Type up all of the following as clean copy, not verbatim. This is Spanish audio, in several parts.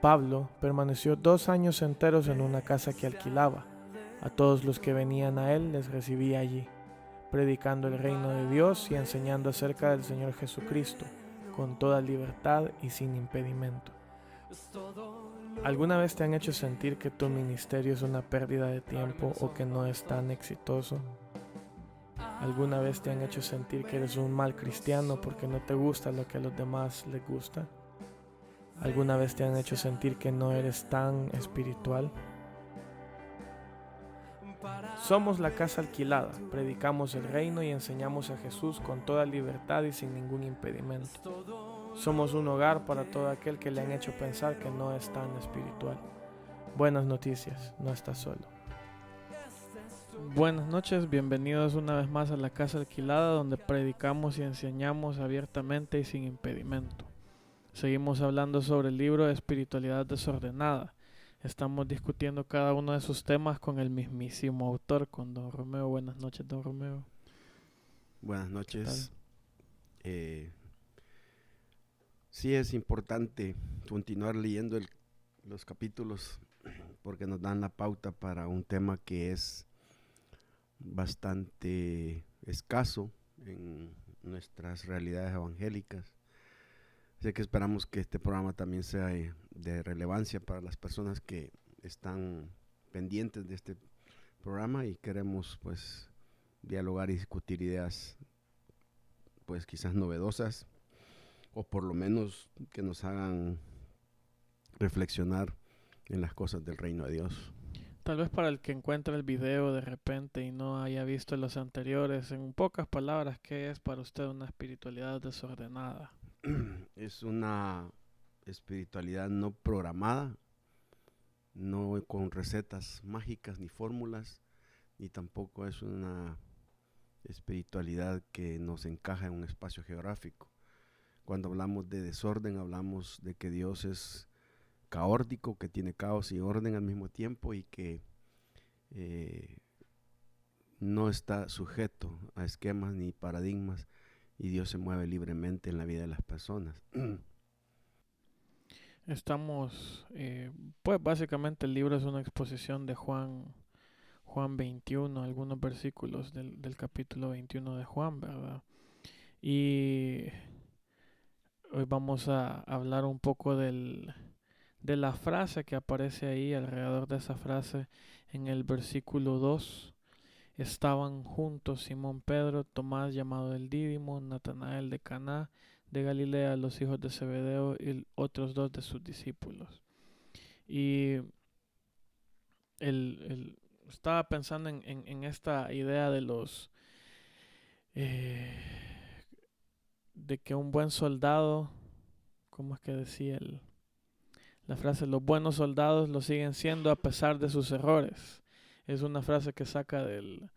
Pablo permaneció 2 años enteros en una casa que alquilaba. A todos los que venían a él les recibía allí, predicando el reino de Dios y enseñando acerca del Señor Jesucristo, con toda libertad y sin impedimento. ¿Alguna vez te han hecho sentir que tu ministerio es una pérdida de tiempo o que no es tan exitoso? ¿Alguna vez te han hecho sentir que eres un mal cristiano porque no te gusta lo que a los demás les gusta? ¿Alguna vez te han hecho sentir que no eres tan espiritual? Somos la casa alquilada, predicamos el reino y enseñamos a Jesús con toda libertad y sin ningún impedimento. Somos un hogar para todo aquel que le han hecho pensar que no es tan espiritual. Buenas noticias, no estás solo. Buenas noches, bienvenidos una vez más a la casa alquilada donde predicamos y enseñamos abiertamente y sin impedimento. Seguimos hablando sobre el libro de Espiritualidad Desordenada. Estamos discutiendo cada uno de sus temas con el mismísimo autor, con Don Romeo. Buenas noches, Don Romeo. Buenas noches. Sí es importante continuar leyendo los capítulos porque nos dan la pauta para un tema que es bastante escaso en nuestras realidades evangélicas. Así que esperamos que este programa también sea de relevancia para las personas que están pendientes de este programa y queremos pues dialogar y discutir ideas pues quizás novedosas o por lo menos que nos hagan reflexionar en las cosas del reino de Dios. Tal vez para el que encuentre el video de repente y no haya visto los anteriores, en pocas palabras, ¿qué es para usted una espiritualidad desordenada? Es una espiritualidad no programada, no con recetas mágicas ni fórmulas, ni tampoco es una espiritualidad que nos encaja en un espacio geográfico. Cuando hablamos de desorden, hablamos de que Dios es caótico, que tiene caos y orden al mismo tiempo y que no está sujeto a esquemas ni paradigmas y Dios se mueve libremente en la vida de las personas. Estamos, pues básicamente el libro es una exposición de Juan 21, algunos versículos del capítulo 21 de Juan, ¿verdad? Y hoy vamos a hablar un poco de la frase que aparece ahí, alrededor de esa frase en el versículo 2. Estaban juntos Simón Pedro, Tomás llamado el Dídimo, Natanael de Caná de Galilea, los hijos de Zebedeo y otros 2 de sus discípulos. Y estaba pensando en esta idea de de que un buen soldado, ¿cómo es que decía la frase? Los buenos soldados lo siguen siendo a pesar de sus errores. Es una frase que saca de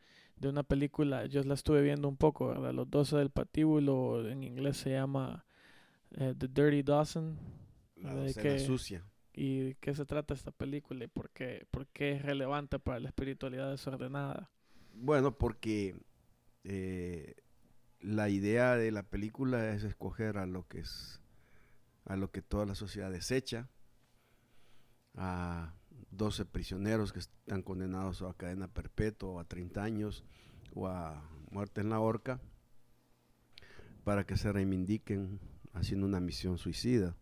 una película, yo la estuve viendo un poco, ¿verdad? Los 12 del patíbulo, en inglés se llama The Dirty Dozen. La docena sucia. ¿Y de qué se trata esta película y por qué es relevante para la espiritualidad desordenada? Bueno, porque la idea de la película es escoger a lo que toda la sociedad desecha, a 12 prisioneros que están condenados a cadena perpetua o a 30 años o a muerte en la horca para que se reivindiquen haciendo una misión suicida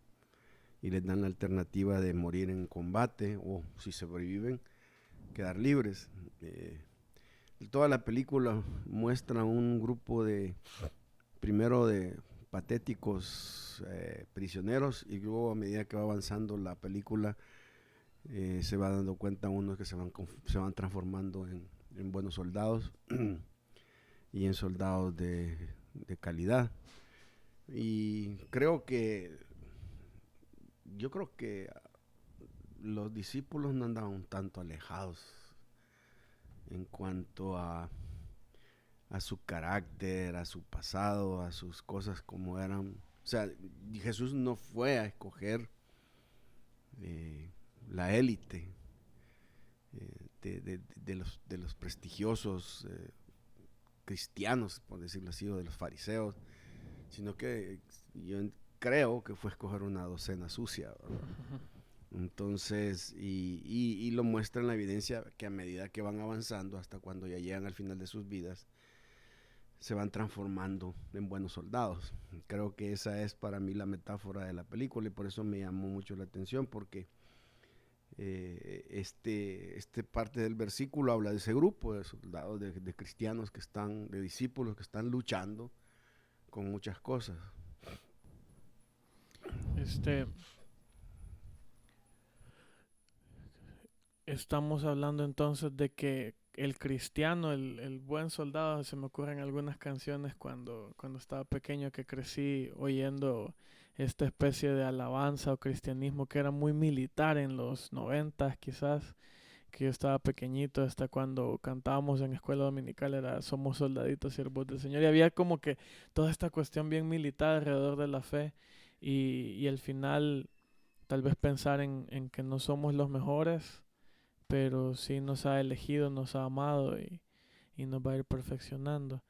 y les dan la alternativa de morir en combate o si sobreviven quedar libres. Toda la película muestra un grupo primero de patéticos prisioneros y luego a medida que va avanzando la película se va dando cuenta unos que se van transformando en buenos soldados y en soldados de calidad. Y yo creo que los discípulos no andaban un tanto alejados en cuanto a su carácter, a su pasado, a sus cosas como eran. O sea, Jesús no fue a escoger la élite de los prestigiosos cristianos, por decirlo así, o de los fariseos, sino que yo creo que fue a escoger una docena sucia, ¿verdad? Entonces, y lo muestran la evidencia que a medida que van avanzando, hasta cuando ya llegan al final de sus vidas, se van transformando en buenos soldados. Creo que esa es para mí la metáfora de la película y por eso me llamó mucho la atención, porque este parte del versículo habla de ese grupo de soldados, de cristianos que están, de discípulos que están luchando con muchas cosas. Estamos hablando entonces de que el cristiano, el buen soldado, se me ocurren algunas canciones cuando estaba pequeño que crecí oyendo esta especie de alabanza o cristianismo que era muy militar en los 90 quizás, que yo estaba pequeñito, hasta cuando cantábamos en escuela dominical era Somos soldaditos, siervos del Señor, y había como que toda esta cuestión bien militar alrededor de la fe y al final tal vez pensar en que no somos los mejores, pero sí nos ha elegido, nos ha amado y nos va a ir perfeccionando.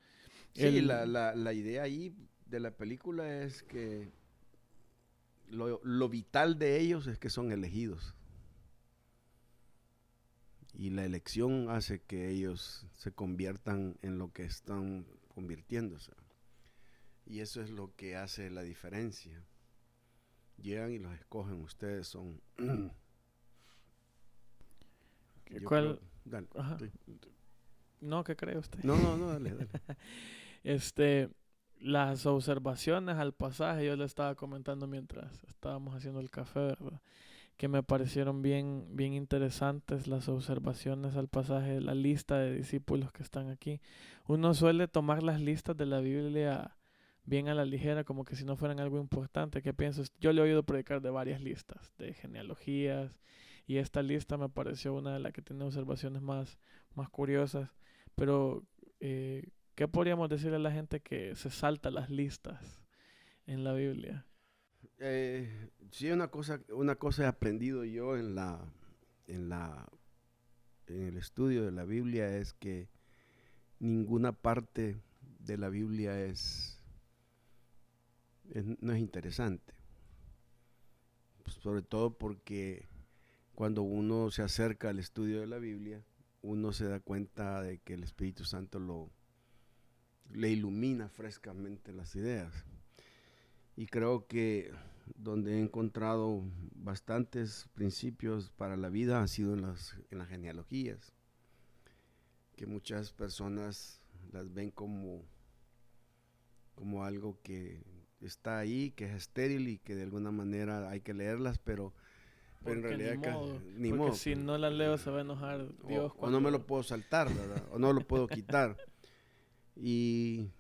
Sí, la idea ahí de la película es que lo vital de ellos es que son elegidos. Y la elección hace que ellos se conviertan en lo que están convirtiéndose. Y eso es lo que hace la diferencia. Llegan y los escogen, ustedes son... ¿Cuál? Dale, Ajá. No, ¿qué cree usted? No, dale. Las observaciones al pasaje, yo le estaba comentando mientras estábamos haciendo el café, ¿verdad? Que me parecieron bien, bien interesantes las observaciones al pasaje, la lista de discípulos que están aquí. Uno suele tomar las listas de la Biblia bien a la ligera, como que si no fueran algo importante. ¿Qué piensas? Yo le he oído predicar de varias listas, de genealogías, y esta lista me pareció una de las que tiene observaciones más curiosas. Pero, ¿qué podríamos decirle a la gente que se salta las listas en la Biblia? Sí, una cosa he aprendido yo en el estudio de la Biblia es que ninguna parte de la Biblia no es interesante. Pues sobre todo porque cuando uno se acerca al estudio de la Biblia, uno se da cuenta de que el Espíritu Santo le ilumina frescamente las ideas. Y creo que donde he encontrado bastantes principios para la vida ha sido en las genealogías, que muchas personas las ven como algo que está ahí, que es estéril y que de alguna manera hay que leerlas, pero en realidad ni modo, porque si no las leo se va a enojar Dios. O no me lo puedo saltar, ¿verdad? O no lo puedo quitar. Y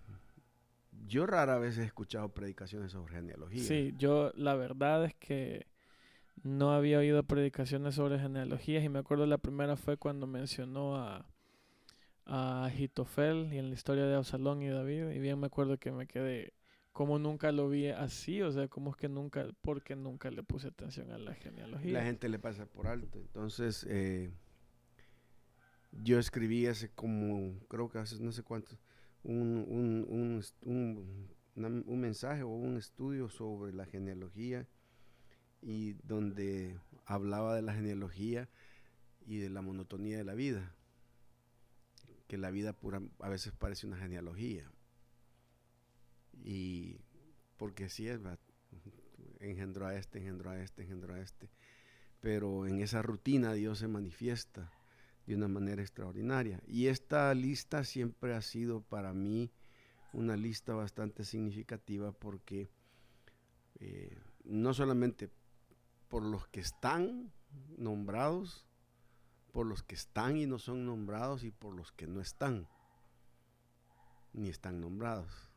yo rara vez he escuchado predicaciones sobre genealogía. Sí, yo la verdad es que no había oído predicaciones sobre genealogías y me acuerdo la primera fue cuando mencionó a Ahitofel y en la historia de Absalón y David, y bien me acuerdo que me quedé, como nunca lo vi así, o sea, como es que nunca, porque nunca le puse atención a la genealogía. La gente le pasa por alto. Entonces, yo escribí hace como, creo que hace no sé cuánto, un mensaje o un estudio sobre la genealogía y donde hablaba de la genealogía y de la monotonía de la vida, que la vida pura a veces parece una genealogía, y porque sí es, ¿verdad? Engendró a este, pero en esa rutina Dios se manifiesta de una manera extraordinaria, y esta lista siempre ha sido para mí una lista bastante significativa porque no solamente por los que están nombrados, por los que están y no son nombrados, y por los que no están ni están nombrados.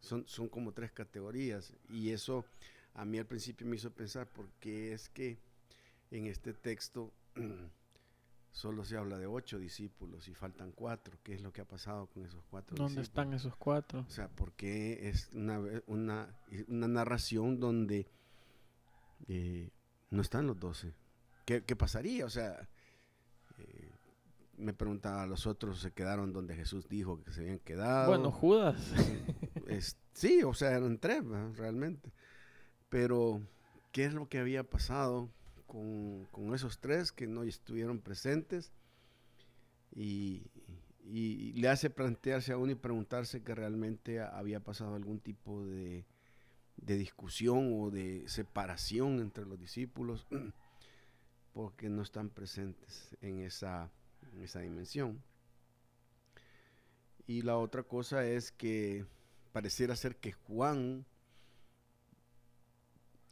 Son como tres categorías, y eso a mí al principio me hizo pensar porque es que en este texto solo se habla de 8 discípulos y faltan 4. ¿Qué es lo que ha pasado con esos 4 discípulos? ¿Dónde están esos 4? O sea, porque es una narración donde no están los 12. ¿Qué pasaría? O sea, me preguntaba, los otros se quedaron donde Jesús dijo que se habían quedado. Bueno, Judas. Sí, o sea, eran 3, ¿verdad? Realmente. Pero, ¿qué es lo que había pasado con esos tres que no estuvieron presentes y le hace plantearse a uno y preguntarse que realmente había pasado algún tipo de discusión o de separación entre los discípulos porque no están presentes en esa dimensión. Y la otra cosa es que pareciera ser que Juan,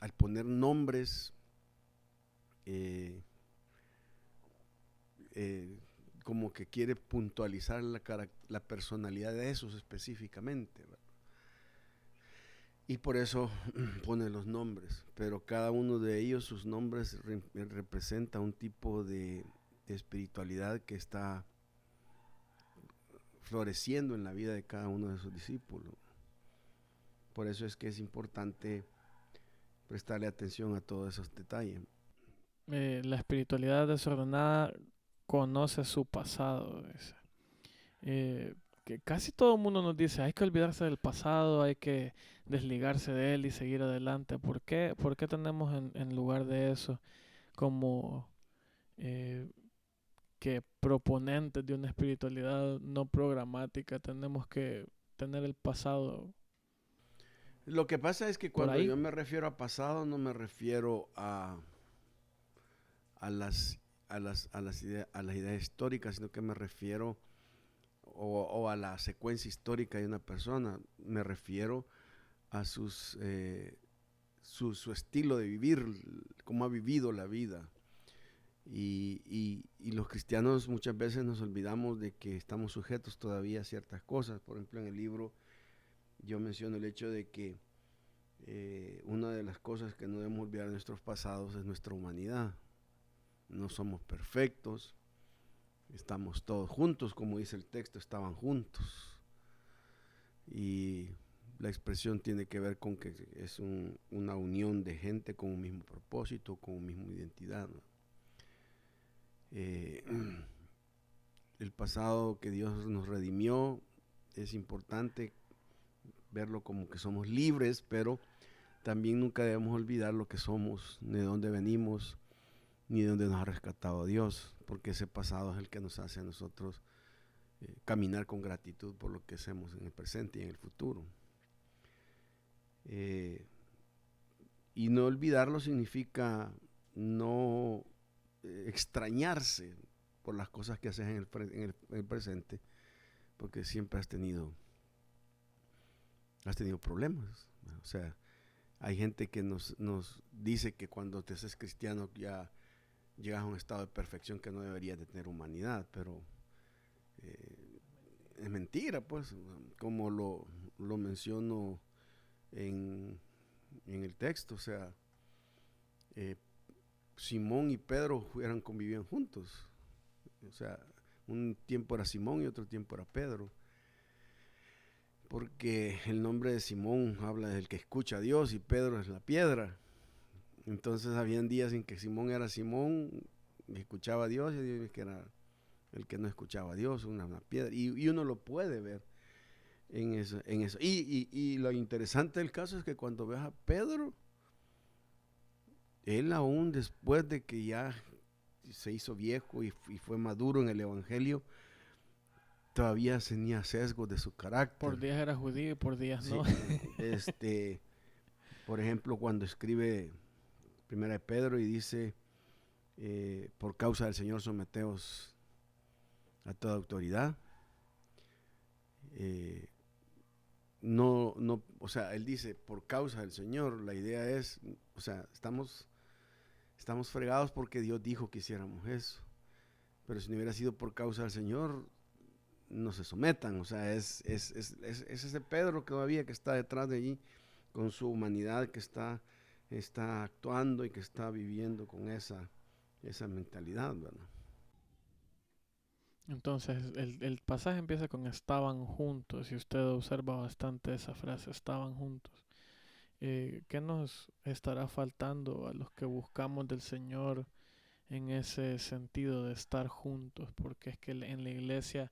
al poner nombres, como que quiere puntualizar la personalidad de esos específicamente, ¿verdad? Y por eso pone los nombres, pero cada uno de ellos, sus nombres representa un tipo de espiritualidad que está floreciendo en la vida de cada uno de sus discípulos. Por eso es que es importante prestarle atención a todos esos detalles. La espiritualidad desordenada conoce su pasado. Que casi todo el mundo nos dice, hay que olvidarse del pasado, hay que desligarse de él y seguir adelante. ¿Por qué tenemos en lugar de eso como que proponentes de una espiritualidad no programática tenemos que tener el pasado? Lo que pasa es que cuando yo me refiero a pasado, no me refiero a las ideas históricas, sino que me refiero o a la secuencia histórica de una persona. Me refiero a su estilo de vivir, cómo ha vivido la vida. Y los cristianos muchas veces nos olvidamos de que estamos sujetos todavía a ciertas cosas. Por ejemplo, en el libro yo menciono el hecho de que una de las cosas que no debemos olvidar de nuestros pasados es nuestra humanidad. No somos perfectos, estamos todos juntos, como dice el texto, estaban juntos. Y la expresión tiene que ver con que es una unión de gente con un mismo propósito, con una misma identidad, ¿no? El pasado que Dios nos redimió, es importante verlo como que somos libres, pero también nunca debemos olvidar lo que somos, de dónde venimos, ni de dónde nos ha rescatado Dios, porque ese pasado es el que nos hace a nosotros caminar con gratitud por lo que hacemos en el presente y en el futuro. Y no olvidarlo significa no extrañarse por las cosas que haces en el presente, porque siempre has tenido problemas, ¿no? O sea, hay gente que nos dice que cuando te haces cristiano ya llegas a un estado de perfección que no deberías de tener humanidad, pero es mentira, pues, como lo menciono en el texto. O sea, Simón y Pedro convivían juntos. O sea, un tiempo era Simón y otro tiempo era Pedro, porque el nombre de Simón habla del que escucha a Dios y Pedro es la piedra. Entonces habían días en que Simón era Simón, escuchaba a Dios, y días que era el que no escuchaba a Dios, una piedra. Y uno lo puede ver en eso. Y lo interesante del caso es que cuando ves a Pedro, él aún después de que ya se hizo viejo y fue maduro en el evangelio, todavía tenía sesgos de su carácter. Por días era judío y por días no. Por ejemplo, cuando escribe Primera de Pedro y dice, por causa del Señor someteos a toda autoridad. O sea, él dice, por causa del Señor. La idea es, o sea, estamos fregados porque Dios dijo que hiciéramos eso. Pero si no hubiera sido por causa del Señor, no se sometan. O sea, es ese Pedro todavía que está detrás de allí, con su humanidad, que está actuando y que está viviendo con esa mentalidad, ¿verdad? Entonces, el pasaje empieza con estaban juntos, y usted observa bastante esa frase, estaban juntos. ¿Qué nos estará faltando a los que buscamos del Señor en ese sentido de estar juntos? Porque es que en la iglesia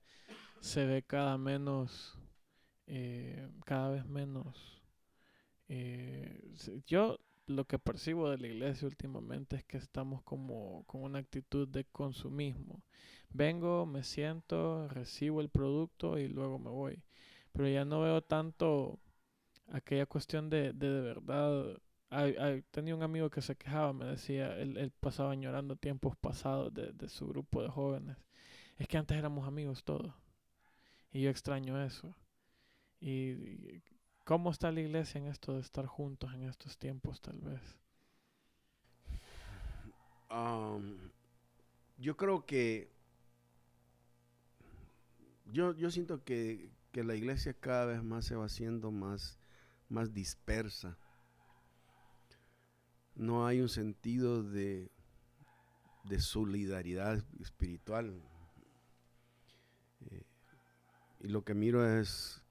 se ve cada vez menos. Yo lo que percibo de la iglesia últimamente es que estamos como con una actitud de consumismo. Vengo, me siento, recibo el producto y luego me voy. Pero ya no veo tanto aquella cuestión de verdad. Tenía un amigo que se quejaba, me decía, él pasaba añorando tiempos pasados de su grupo de jóvenes. Es que antes éramos amigos todos y yo extraño eso. Y ¿cómo está la iglesia en esto de estar juntos en estos tiempos tal vez? Um, yo creo que, yo siento que la iglesia cada vez más se va haciendo más dispersa. No hay un sentido de solidaridad espiritual. Eh, y lo que miro es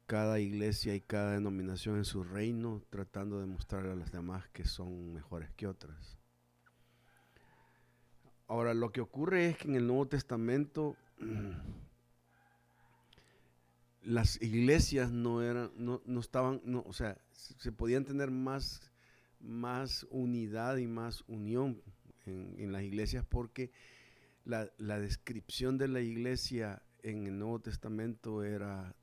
cada iglesia y cada denominación en su reino tratando de mostrarle a las demás que son mejores que otras. Ahora, lo que ocurre es que en el Nuevo Testamento las iglesias no estaban, o sea, se podían tener más unidad y más unión en las iglesias porque la descripción de la iglesia en el Nuevo Testamento era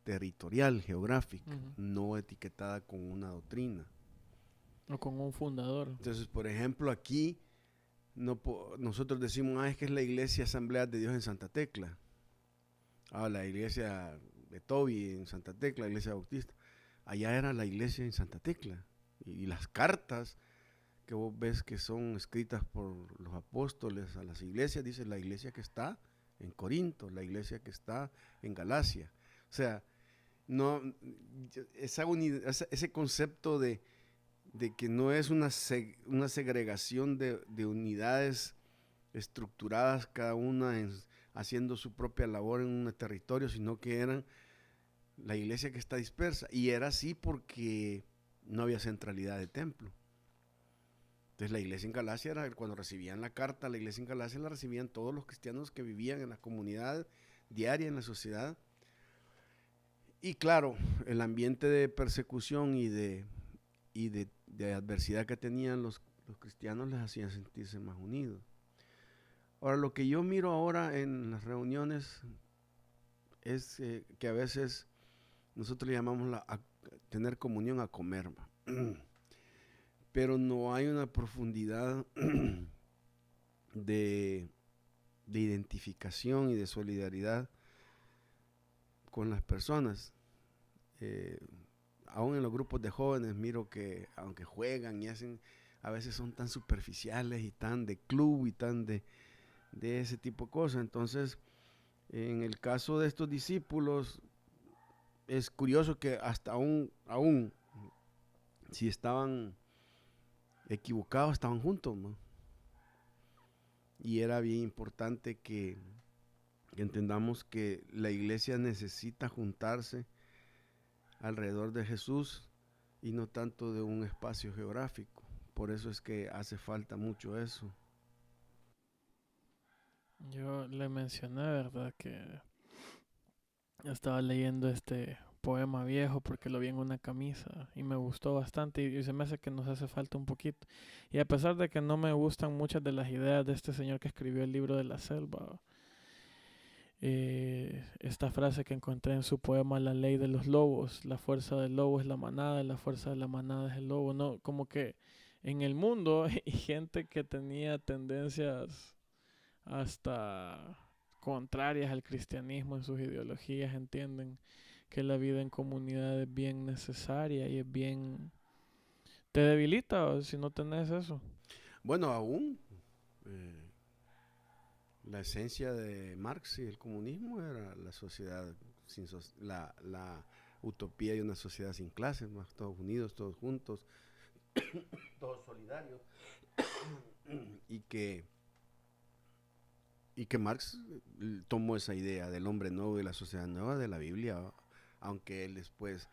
territorial, geográfica, no etiquetada con una doctrina. O con un fundador. Entonces, por ejemplo, aquí nosotros decimos, es que es la iglesia Asamblea de Dios en Santa Tecla. La iglesia de Toby en Santa Tecla, la iglesia bautista. Allá era la iglesia en Santa Tecla. Y las cartas que vos ves que son escritas por los apóstoles a las iglesias, dice la iglesia que está en Corinto, la iglesia que está en Galacia. O sea, no, ese concepto de que no es una segregación de unidades estructuradas, cada una haciendo su propia labor en un territorio, sino que eran la iglesia que está dispersa. Y era así porque no había centralidad de templo. Entonces la iglesia en Galacia era, cuando recibían la carta, la iglesia en Galacia la recibían todos los cristianos que vivían en la comunidad diaria, en la sociedad. Y claro, el ambiente de persecución y de adversidad que tenían los cristianos les hacía sentirse más unidos. Ahora, lo que yo miro ahora en las reuniones es que a veces nosotros le llamamos a tener comunión a comer, pero no hay una profundidad de identificación y de solidaridad con las personas. Aún en los grupos de jóvenes miro que aunque juegan y hacen, a veces son tan superficiales y tan de club y tan de ese tipo de cosas. Entonces, en el caso de estos discípulos, es curioso que hasta aún si estaban equivocados, estaban juntos, ¿no? Y era bien importante que entendamos que la iglesia necesita juntarse alrededor de Jesús y no tanto de un espacio geográfico. Por eso es que hace falta mucho eso. Yo le mencioné, ¿verdad? Que estaba leyendo este poema viejo porque lo vi en una camisa y me gustó bastante y se me hace que nos hace falta un poquito. Y a pesar de que no me gustan muchas de las ideas de este señor que escribió el libro de la selva, esta frase que encontré en su poema La ley de los lobos, la fuerza del lobo es la manada y la fuerza de la manada es el lobo, ¿no? Como que en el mundo hay gente que tenía tendencias hasta contrarias al cristianismo en sus ideologías, entienden que la vida en comunidad es bien necesaria y es bien... Te debilita si no tenés eso. Bueno, aún la esencia de Marx y el comunismo era la sociedad, la utopía de una sociedad sin clases, más todos unidos, todos juntos, todos solidarios, y que Marx tomó esa idea del hombre nuevo y la sociedad nueva de la Biblia, aunque él después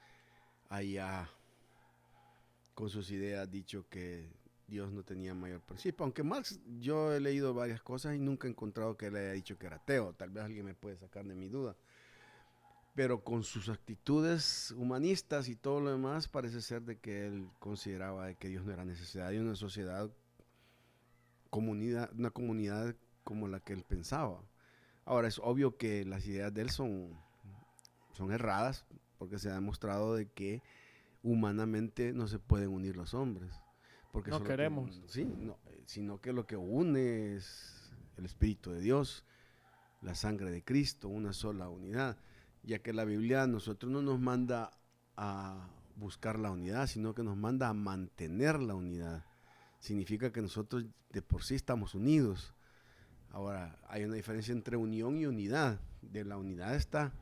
haya con sus ideas dicho que Dios no tenía mayor principio. Aunque Marx, yo he leído varias cosas y nunca he encontrado que él haya dicho que era ateo. Tal vez alguien me puede sacar de mi duda. pero con sus actitudes humanistas y todo lo demás, parece ser de que él consideraba de que Dios no era necesidad de una sociedad, una comunidad como la que él pensaba. Ahora, es obvio que las ideas de él son erradas, porque se ha demostrado de que humanamente no se pueden unir los hombres. Porque No queremos. sí, no, sino que lo que une es el Espíritu de Dios, la sangre de Cristo, una sola unidad. Ya que la Biblia a nosotros no nos manda a buscar la unidad, sino que nos manda a mantener la unidad. Significa que nosotros de por sí estamos unidos. Ahora, hay una diferencia entre unión y unidad. De la unidad está,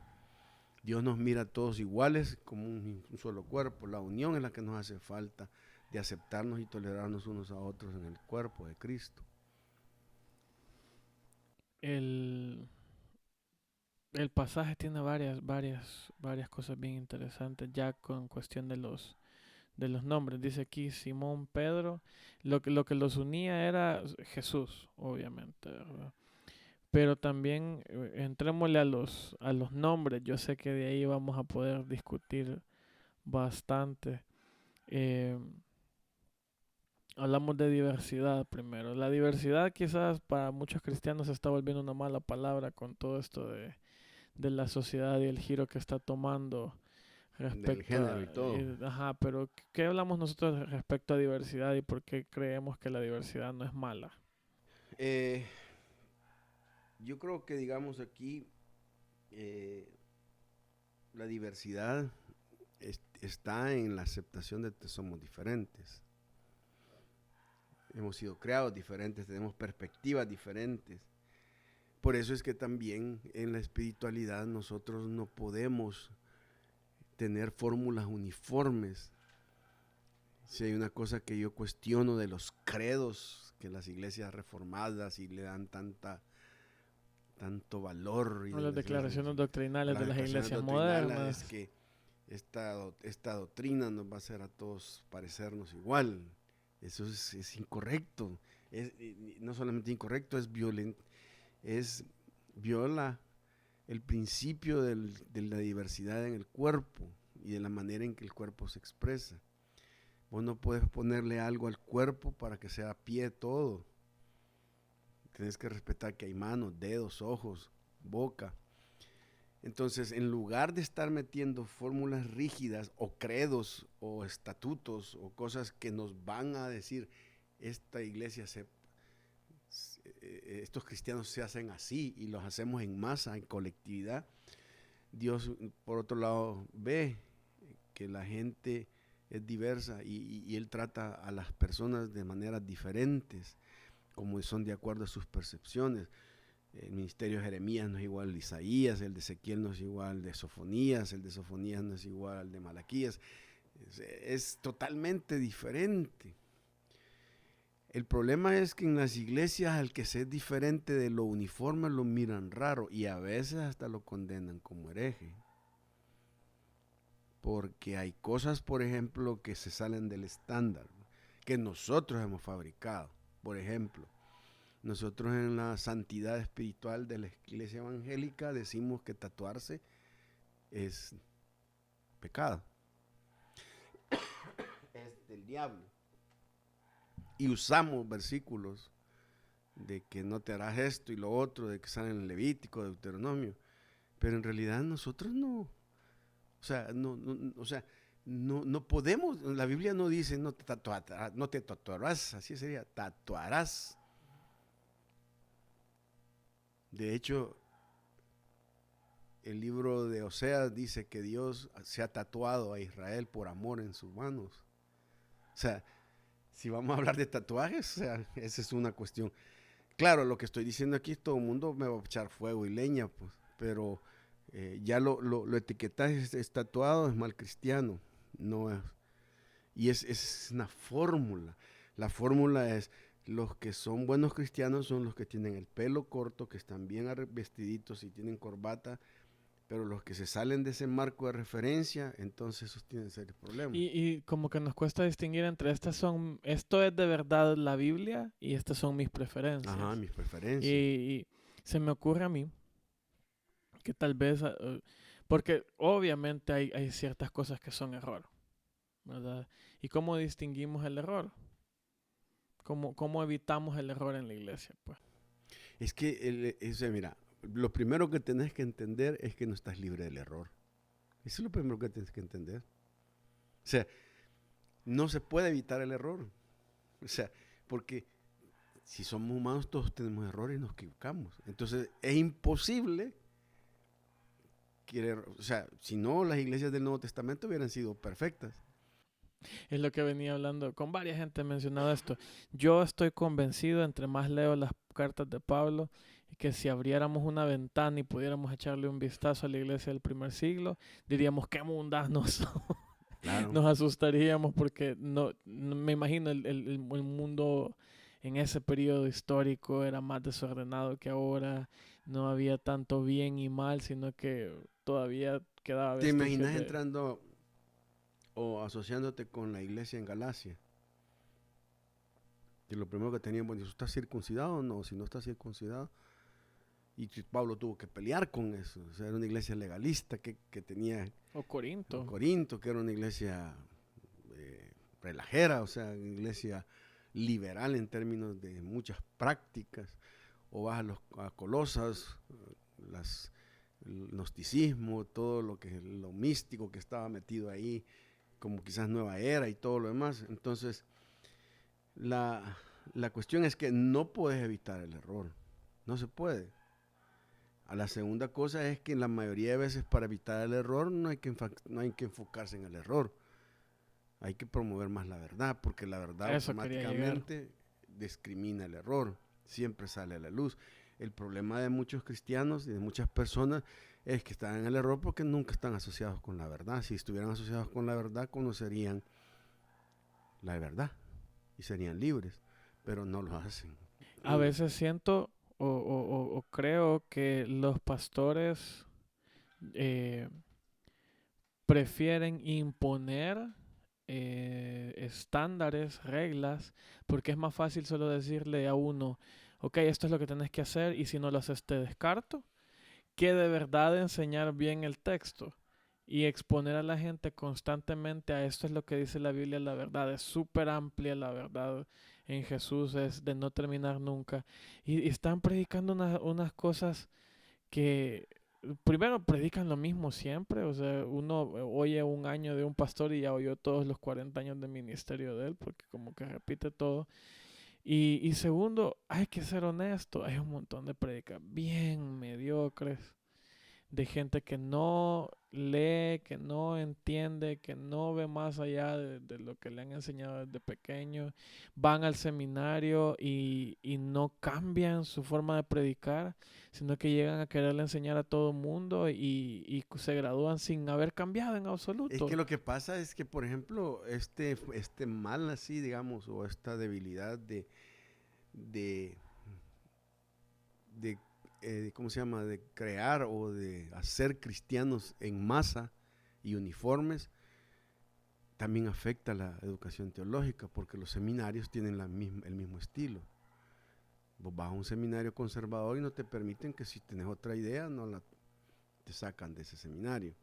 Dios nos mira a todos iguales como un solo cuerpo. La unión es la que nos hace falta, de aceptarnos y tolerarnos unos a otros en el cuerpo de Cristo. El pasaje tiene varias cosas bien interesantes ya con cuestión de los nombres. Dice aquí Simón, Pedro. Lo que los unía era Jesús, obviamente, ¿verdad? Pero también entrémosle a los nombres. Yo sé que de ahí vamos a poder discutir bastante. Eh, Hablamos de diversidad primero. La diversidad quizás para muchos cristianos se está volviendo una mala palabra con todo esto de la sociedad y el giro que está tomando Del respecto género y todo. ajá, pero ¿qué hablamos nosotros respecto a diversidad y por qué creemos que la diversidad no es mala? Eh, yo creo que, digamos, aquí eh, la diversidad está en la aceptación de que somos diferentes. Hemos sido creados diferentes, tenemos perspectivas diferentes. Por eso es que también en la espiritualidad nosotros no podemos tener fórmulas uniformes. Si hay una cosa que yo cuestiono de los credos que las iglesias reformadas y le dan tanto valor y Las declaraciones doctrinales las de las declaraciones iglesias doctrinales modernas. es que esta doctrina nos va a hacer a todos parecernos igual. Eso es incorrecto. No solamente incorrecto, es violento. Viola el principio de la diversidad en el cuerpo y de la manera en que el cuerpo se expresa. Vos no puedes ponerle algo al cuerpo para que sea pie todo. Tienes que respetar que hay manos, dedos, ojos, boca. Entonces, en lugar de estar metiendo fórmulas rígidas o credos o estatutos o cosas que nos van a decir, esta iglesia estos cristianos se hacen así y los hacemos en masa, en colectividad, Dios, por otro lado, ve que la gente es diversa y Él trata a las personas de maneras diferentes, como son de acuerdo a sus percepciones. El ministerio de Jeremías no es igual al de Isaías, el de Ezequiel no es igual al de Sofonías, el de Sofonías no es igual al de Malaquías. Es totalmente diferente. El problema es que en las iglesias al que se es diferente de lo uniforme lo miran raro y a veces hasta lo condenan como hereje. Porque hay cosas, por ejemplo, que se salen del estándar, que nosotros hemos fabricado. Por ejemplo, nosotros en la santidad espiritual de la iglesia evangélica decimos que tatuarse es pecado. Es del diablo. Y usamos versículos de que no te harás esto y lo otro, de que salen en Levítico, Deuteronomio. Pero en realidad nosotros no. No podemos. La Biblia no dice no te tatuarás, así sería, tatuarás. De hecho, el libro de Oseas dice que Dios se ha tatuado a Israel por amor en sus manos. O sea, si vamos a hablar de tatuajes, o sea, esa es una cuestión. Claro, lo que estoy diciendo aquí, todo el mundo me va a echar fuego y leña, pues, pero ya lo etiquetaje es tatuado, es mal cristiano. No es, y es una fórmula. La fórmula es, los que son buenos cristianos son los que tienen el pelo corto, que están bien vestiditos y tienen corbata, pero los que se salen de ese marco de referencia, entonces esos tienen serios problemas. Y como que nos cuesta distinguir entre esto es de verdad la Biblia y estas son mis preferencias. Ajá, mis preferencias. Y se me ocurre a mí que tal vez, Porque obviamente hay ciertas cosas que son error, ¿verdad? ¿Y cómo distinguimos el error? ¿Cómo evitamos el error en la iglesia? Pues Es que, mira, lo primero que tenés que entender es que no estás libre del error. Eso es lo primero que tienes que entender. O sea, no se puede evitar el error. O sea, porque si somos humanos todos tenemos errores y nos equivocamos. Entonces es imposible o sea, si no las iglesias del Nuevo Testamento hubieran sido perfectas. es lo que venía hablando con varias gente, he mencionado esto. Yo estoy convencido, entre más leo las cartas de Pablo, que si abriéramos una ventana y pudiéramos echarle un vistazo a la iglesia del primer siglo, diríamos qué mundanos. Claro. Nos asustaríamos porque me imagino el mundo en ese periodo histórico era más desordenado que ahora. No había tanto bien y mal, sino que todavía quedaba ¿Te vestigios imaginas de... entrando o asociándote con la iglesia en Galacia? Y lo primero que tenían, bueno, ¿estás circuncidado o no? Si no estás circuncidado. Y Pablo tuvo que pelear con eso. O sea, era una iglesia legalista que tenía O Corinto. Corinto, que era una iglesia relajera, o sea, una iglesia liberal en términos de muchas prácticas. O vas a Colosas, el gnosticismo, todo lo místico que estaba metido ahí, como quizás nueva era y todo lo demás. Entonces, la cuestión es que no puedes evitar el error, no se puede. A la segunda cosa es que la mayoría de veces para evitar el error no hay que enfocarse en el error, hay que promover más la verdad, porque la verdad Eso quería llegar. automáticamente discrimina el error, siempre sale a la luz. El problema de muchos cristianos y de muchas personas es que están en el error porque nunca están asociados con la verdad. Si estuvieran asociados con la verdad, conocerían la verdad y serían libres, pero no lo hacen. A veces siento o creo que los pastores prefieren imponer estándares, reglas, porque es más fácil solo decirle a uno, ok, esto es lo que tenés que hacer y si no lo haces te descarto, que de verdad enseñar bien el texto y exponer a la gente constantemente a esto es lo que dice la Biblia, la verdad es súper amplia, la verdad en Jesús es de no terminar nunca y están predicando unas cosas que primero predican lo mismo siempre, o sea, uno oye un año de un pastor y ya oyó todos los 40 años de ministerio de él, porque como que repite todo. Y segundo, hay que ser honesto, hay un montón de predicas bien mediocres de gente que no lee, que no entiende, que no ve más allá de lo que le han enseñado desde pequeño, van al seminario y no cambian su forma de predicar, sino que llegan a quererle enseñar a todo el mundo y se gradúan sin haber cambiado en Es que absoluto. lo que pasa es que, por ejemplo, este mal así, digamos, o esta debilidad de, ¿cómo se llama?, de crear o de hacer cristianos en masa y uniformes, también afecta la educación teológica, porque los seminarios tienen el mismo estilo. Vos vas a un seminario conservador y no te permiten que si tenés otra idea, te sacan de ese seminario.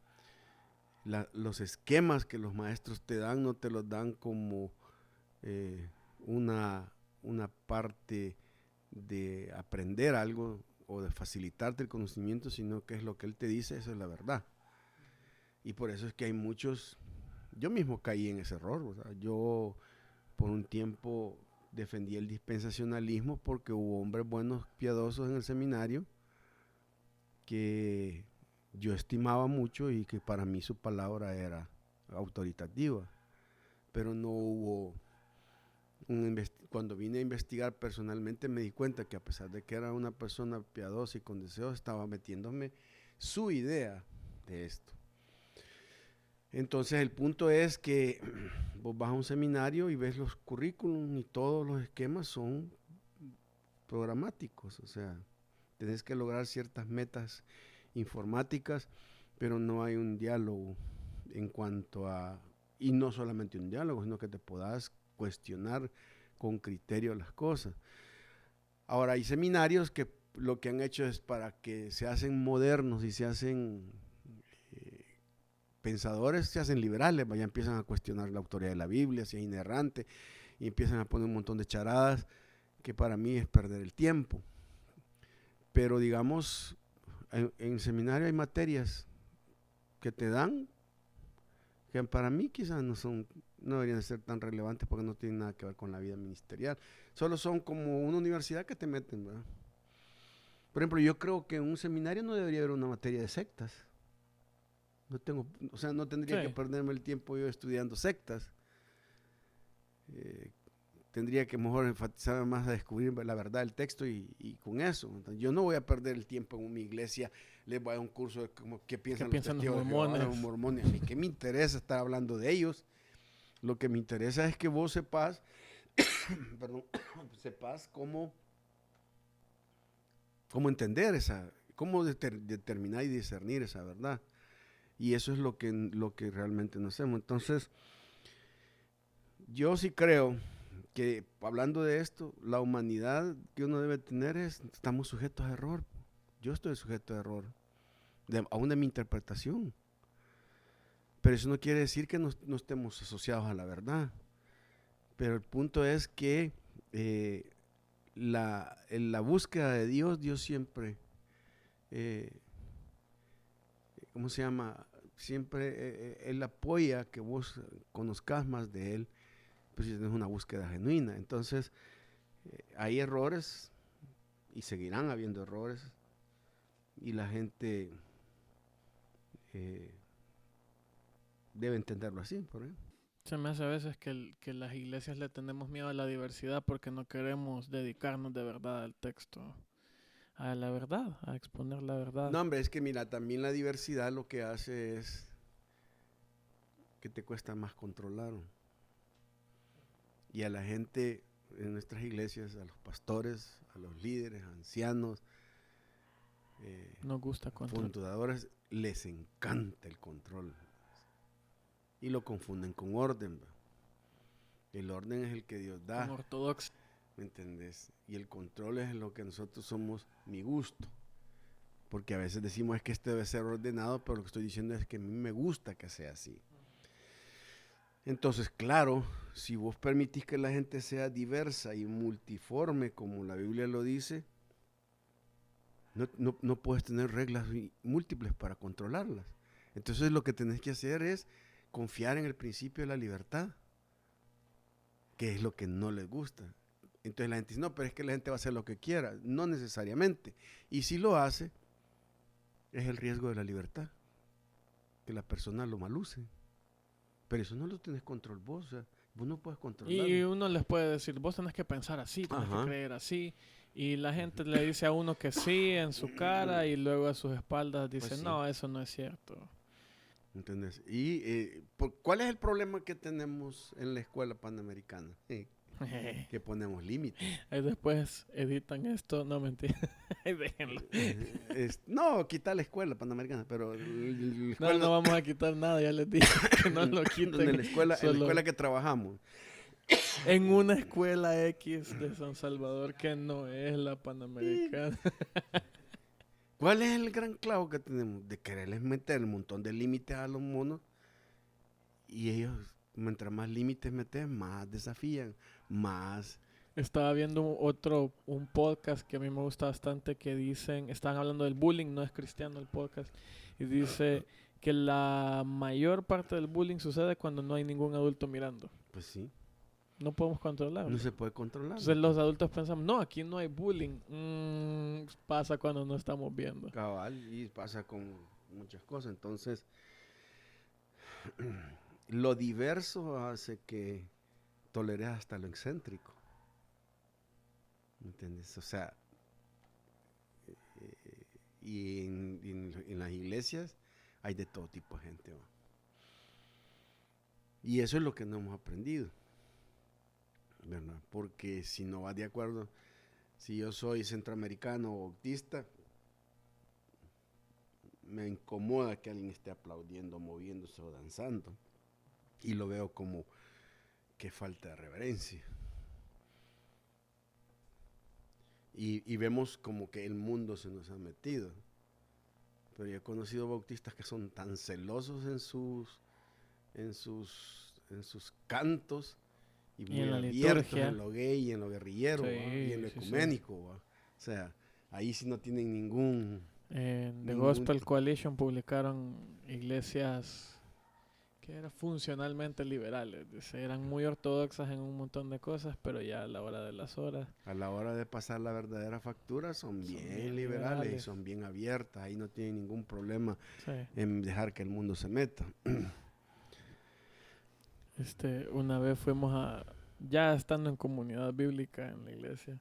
Los esquemas que los maestros te dan no te los dan como eh, una parte de aprender algo o de facilitarte el conocimiento, sino que es lo que él te dice, eso es la verdad. Y por eso es que hay muchos, yo mismo caí en ese error, o sea, yo por un tiempo defendí el dispensacionalismo porque hubo hombres buenos, piadosos en el seminario que yo estimaba mucho y que para mí su palabra era autoritativa, pero no hubo cuando vine a investigar personalmente me di cuenta que a pesar de que era una persona piadosa y con deseos, estaba metiéndome su idea de esto. Entonces el punto es que vos vas a un seminario y ves los currículums y todos los esquemas son programáticos, o sea, tenés que lograr ciertas metas informáticas, pero no hay un diálogo en cuanto a, y no solamente un diálogo, sino que te puedas cuestionar con criterio las cosas. Ahora, hay seminarios que lo que han hecho es para que se hacen modernos y se hacen pensadores se hacen liberales, ya empiezan a cuestionar la autoridad de la Biblia, si es inerrante, y empiezan a poner un montón de charadas que para mí es perder el tiempo. Pero digamos, en seminario hay materias que te dan que para mí quizás no deberían ser tan relevantes porque no tienen nada que ver con la vida ministerial. Solo son como una universidad que te meten, ¿verdad? Por ejemplo, yo creo que en un seminario no debería haber una materia de sectas. No tendría que perderme el tiempo yo estudiando sectas. Tendría que mejor enfatizar más a descubrir la verdad del texto y con eso. Entonces, yo no voy a perder el tiempo en mi iglesia, les voy a dar un curso de qué piensan los mormones. Los mormones. A mí qué me interesa estar hablando de ellos. Lo que me interesa es que vos sepas, sepas cómo entender cómo determinar y discernir esa verdad. Y eso es lo que realmente no hacemos. Entonces, yo sí creo que hablando de esto, la humanidad que uno debe tener estamos sujetos a error. Yo estoy sujeto a error, aún de mi interpretación. Pero eso no quiere decir que no estemos asociados a la verdad. Pero el punto es que en la búsqueda de Dios siempre, ¿cómo se llama? Siempre Él apoya que vos conozcas más de Él, pues si tienes una búsqueda genuina. Entonces, hay errores y seguirán habiendo errores y la gente debe entenderlo así, por ejemplo. Se me hace a veces que las iglesias le tenemos miedo a la diversidad porque no queremos dedicarnos de verdad al texto, a la verdad, a exponer la verdad. No, hombre, es que mira, también la diversidad lo que hace es que te cuesta más controlar. Y a la gente en nuestras iglesias, a los pastores, a los líderes, ancianos, nos gusta fundadores, les encanta el control. Y lo confunden con orden. El orden es el que Dios da. Con ortodoxo. ¿Me entendés? Y el control es lo que nosotros somos, mi gusto. Porque a veces decimos es que esto debe ser ordenado, pero lo que estoy diciendo es que a mí me gusta que sea así. Entonces, claro, si vos permitís que la gente sea diversa y multiforme, como la Biblia lo dice, no puedes tener reglas múltiples para controlarlas. Entonces, lo que tenés que hacer es confiar en el principio de la libertad, que es lo que no les gusta. Entonces la gente dice, no, pero es que la gente va a hacer lo que quiera. No necesariamente. Y si lo hace, es el riesgo de la libertad, que la persona lo maluse. Pero eso no lo tenés control vos, o sea, vos no puedes controlarlo. Y uno les puede decir, vos tenés que pensar así, tenés que creer así. Y la gente le dice a uno que sí en su cara y luego a sus espaldas dice, pues sí. No, eso no es cierto. ¿Entendés? Y ¿cuál es el problema que tenemos en la escuela panamericana? Que ponemos límites. Y después editan esto, no mentira, déjenlo. No, quita la escuela panamericana, pero no vamos a quitar nada, ya les dije que no lo quiten. En la escuela que trabajamos. En una escuela X de San Salvador que no es la panamericana. ¿Cuál es el gran clavo que tenemos? De quererles meter un montón de límites a los monos y ellos, mientras más límites metes, más desafían, más... Estaba viendo un podcast que a mí me gusta bastante que están hablando del bullying, no es cristiano el podcast, y dice que la mayor parte del bullying sucede cuando no hay ningún adulto mirando. Pues sí. No podemos controlarlo. No se puede controlar. Entonces los adultos pensamos, no, aquí no hay bullying. Pasa cuando no estamos viendo. Cabal, y pasa con muchas cosas. Entonces, lo diverso hace que toleres hasta lo excéntrico. ¿Me entiendes? O sea, y en las iglesias hay de todo tipo de gente. ¿va? Y eso es lo que no hemos aprendido. ¿Verdad? Porque si no vas de acuerdo, si yo soy centroamericano o bautista, me incomoda que alguien esté aplaudiendo, moviéndose o danzando. Y lo veo como que falta de reverencia. Y vemos como que el mundo se nos ha metido. Pero yo he conocido bautistas que son tan celosos en sus cantos y Y muy en la abiertos liturgia. en lo gay y en lo guerrillero, ¿va? Y en lo Sí, sí, sí. ecuménico, ¿va? O sea, ahí sí no tienen En The ningún Gospel Coalition publicaron iglesias que eran funcionalmente liberales. Dice, eran muy ortodoxas en un montón de cosas, pero ya a la hora de las horas a la hora de pasar la verdadera factura son son bien bien liberales y liberales. son bien abiertas, ahí no tienen ningún problema Sí. en dejar que el mundo se meta. Una vez ya estando en comunidad bíblica en la iglesia,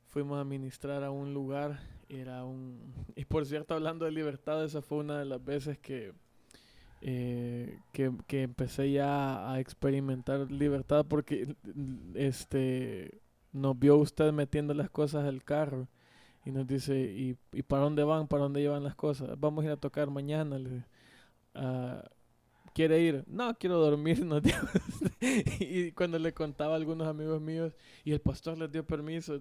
fuimos a ministrar a un lugar, y por cierto, hablando de libertad, esa fue una de las veces que empecé ya a experimentar libertad porque nos vio usted metiendo las cosas al carro y nos dice, ¿y para dónde van? ¿Para dónde llevan las cosas? Vamos a ir a tocar mañana. Le dije, "Ah, ¿quiere ir? No, quiero dormir", nos dijo. Y cuando le contaba a algunos amigos míos y el pastor les dio permiso,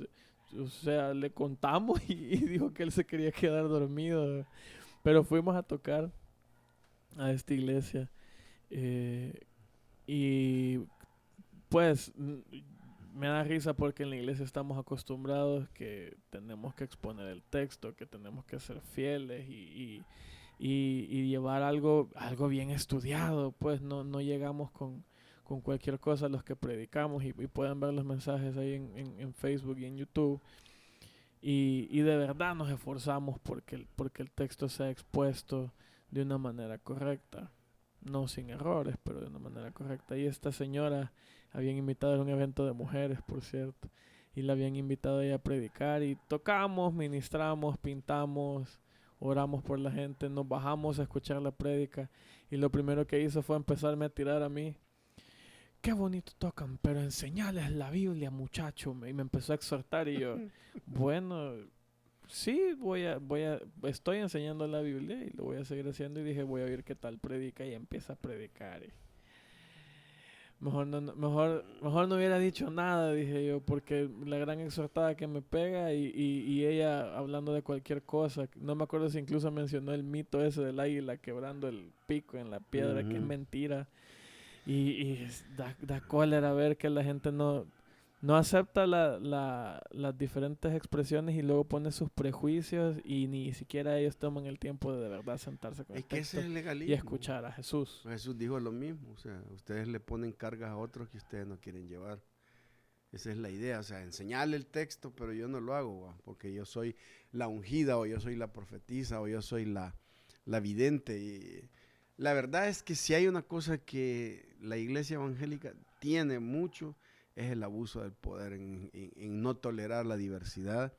o sea, le contamos y dijo que él se quería quedar dormido. Pero fuimos a tocar a esta iglesia. Y pues me da risa porque en la iglesia estamos acostumbrados que tenemos que exponer el texto, que tenemos que ser fieles y llevar algo bien estudiado. Pues no llegamos con cualquier cosa a los que predicamos y pueden ver los mensajes ahí en Facebook y en YouTube. Y de verdad nos esforzamos porque el texto sea expuesto de una manera correcta. No sin errores, pero de una manera correcta. Y esta señora habían invitado a un evento de mujeres, por cierto, y la habían invitado a ella a predicar y tocamos, ministramos, pintamos, oramos por la gente, nos bajamos a escuchar la prédica y lo primero que hizo fue empezarme a tirar a mí. Qué bonito tocan, pero enseñales la Biblia, muchacho. Y me empezó a exhortar y yo, bueno, sí, estoy enseñando la Biblia y lo voy a seguir haciendo. Y dije, voy a ver qué tal predica, y empieza a predicar. Mejor no hubiera dicho nada, dije yo, porque la gran exhortada que me pega y ella hablando de cualquier cosa. No me acuerdo si incluso mencionó el mito ese del águila quebrando el pico en la piedra, que es mentira. Y da cólera ver que la gente no acepta las diferentes expresiones y luego pone sus prejuicios y ni siquiera ellos toman el tiempo de verdad sentarse con Es el que texto ese es el legalismo. y escuchar a Jesús. Jesús dijo lo mismo, o sea, ustedes le ponen cargas a otros que ustedes no quieren llevar. Esa es la idea, o sea, enseñarle el texto, pero yo no lo hago, ¿va? Porque yo soy la ungida, o yo soy la profetisa, o yo soy la vidente. Y la verdad es que si hay una cosa que la iglesia evangélica tiene mucho, es el abuso del poder en no tolerar la diversidad.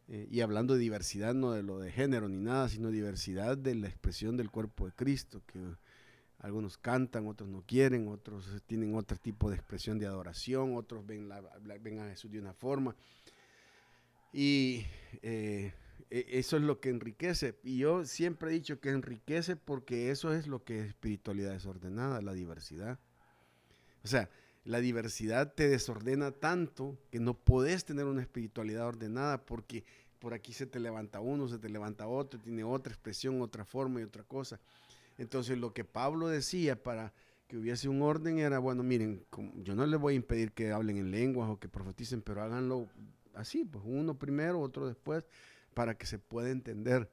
Y hablando de diversidad, no de lo de género ni nada, sino de la expresión del cuerpo de Cristo, que algunos cantan, otros no quieren, otros tienen otro tipo de expresión de adoración, otros ven a Jesús de una forma. Y eso es lo que enriquece. Y yo siempre he dicho que enriquece porque eso es lo que es espiritualidad desordenada, la diversidad. O sea, la diversidad te desordena tanto que no podés tener una espiritualidad ordenada porque por aquí se te levanta uno, se te levanta otro, tiene otra expresión, otra forma y otra cosa. Entonces lo que Pablo decía para que hubiese un orden era, bueno, miren, yo no les voy a impedir que hablen en lenguas o que profeticen, pero háganlo así, pues uno primero, otro después, para que se pueda entender.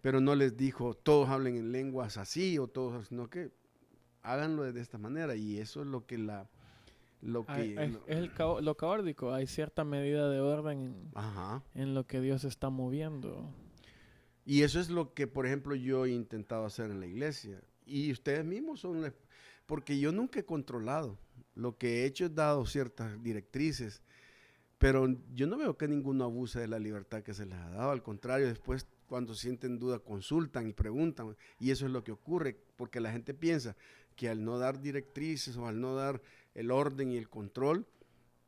Pero no les dijo, todos hablen en lenguas así o todos, sino que háganlo de esta manera. Y eso es lo que lo caórdico. Hay cierta medida de orden en lo que Dios está moviendo. Y eso es lo que, por ejemplo, yo he intentado hacer en la iglesia. Y ustedes mismos porque yo nunca he controlado. Lo que he hecho es dado ciertas directrices, pero yo no veo que ninguno abuse de la libertad que se les ha dado. Al contrario, después cuando sienten duda consultan y preguntan. Y eso es lo que ocurre, porque la gente piensa que al no dar directrices o al no dar el orden y el control,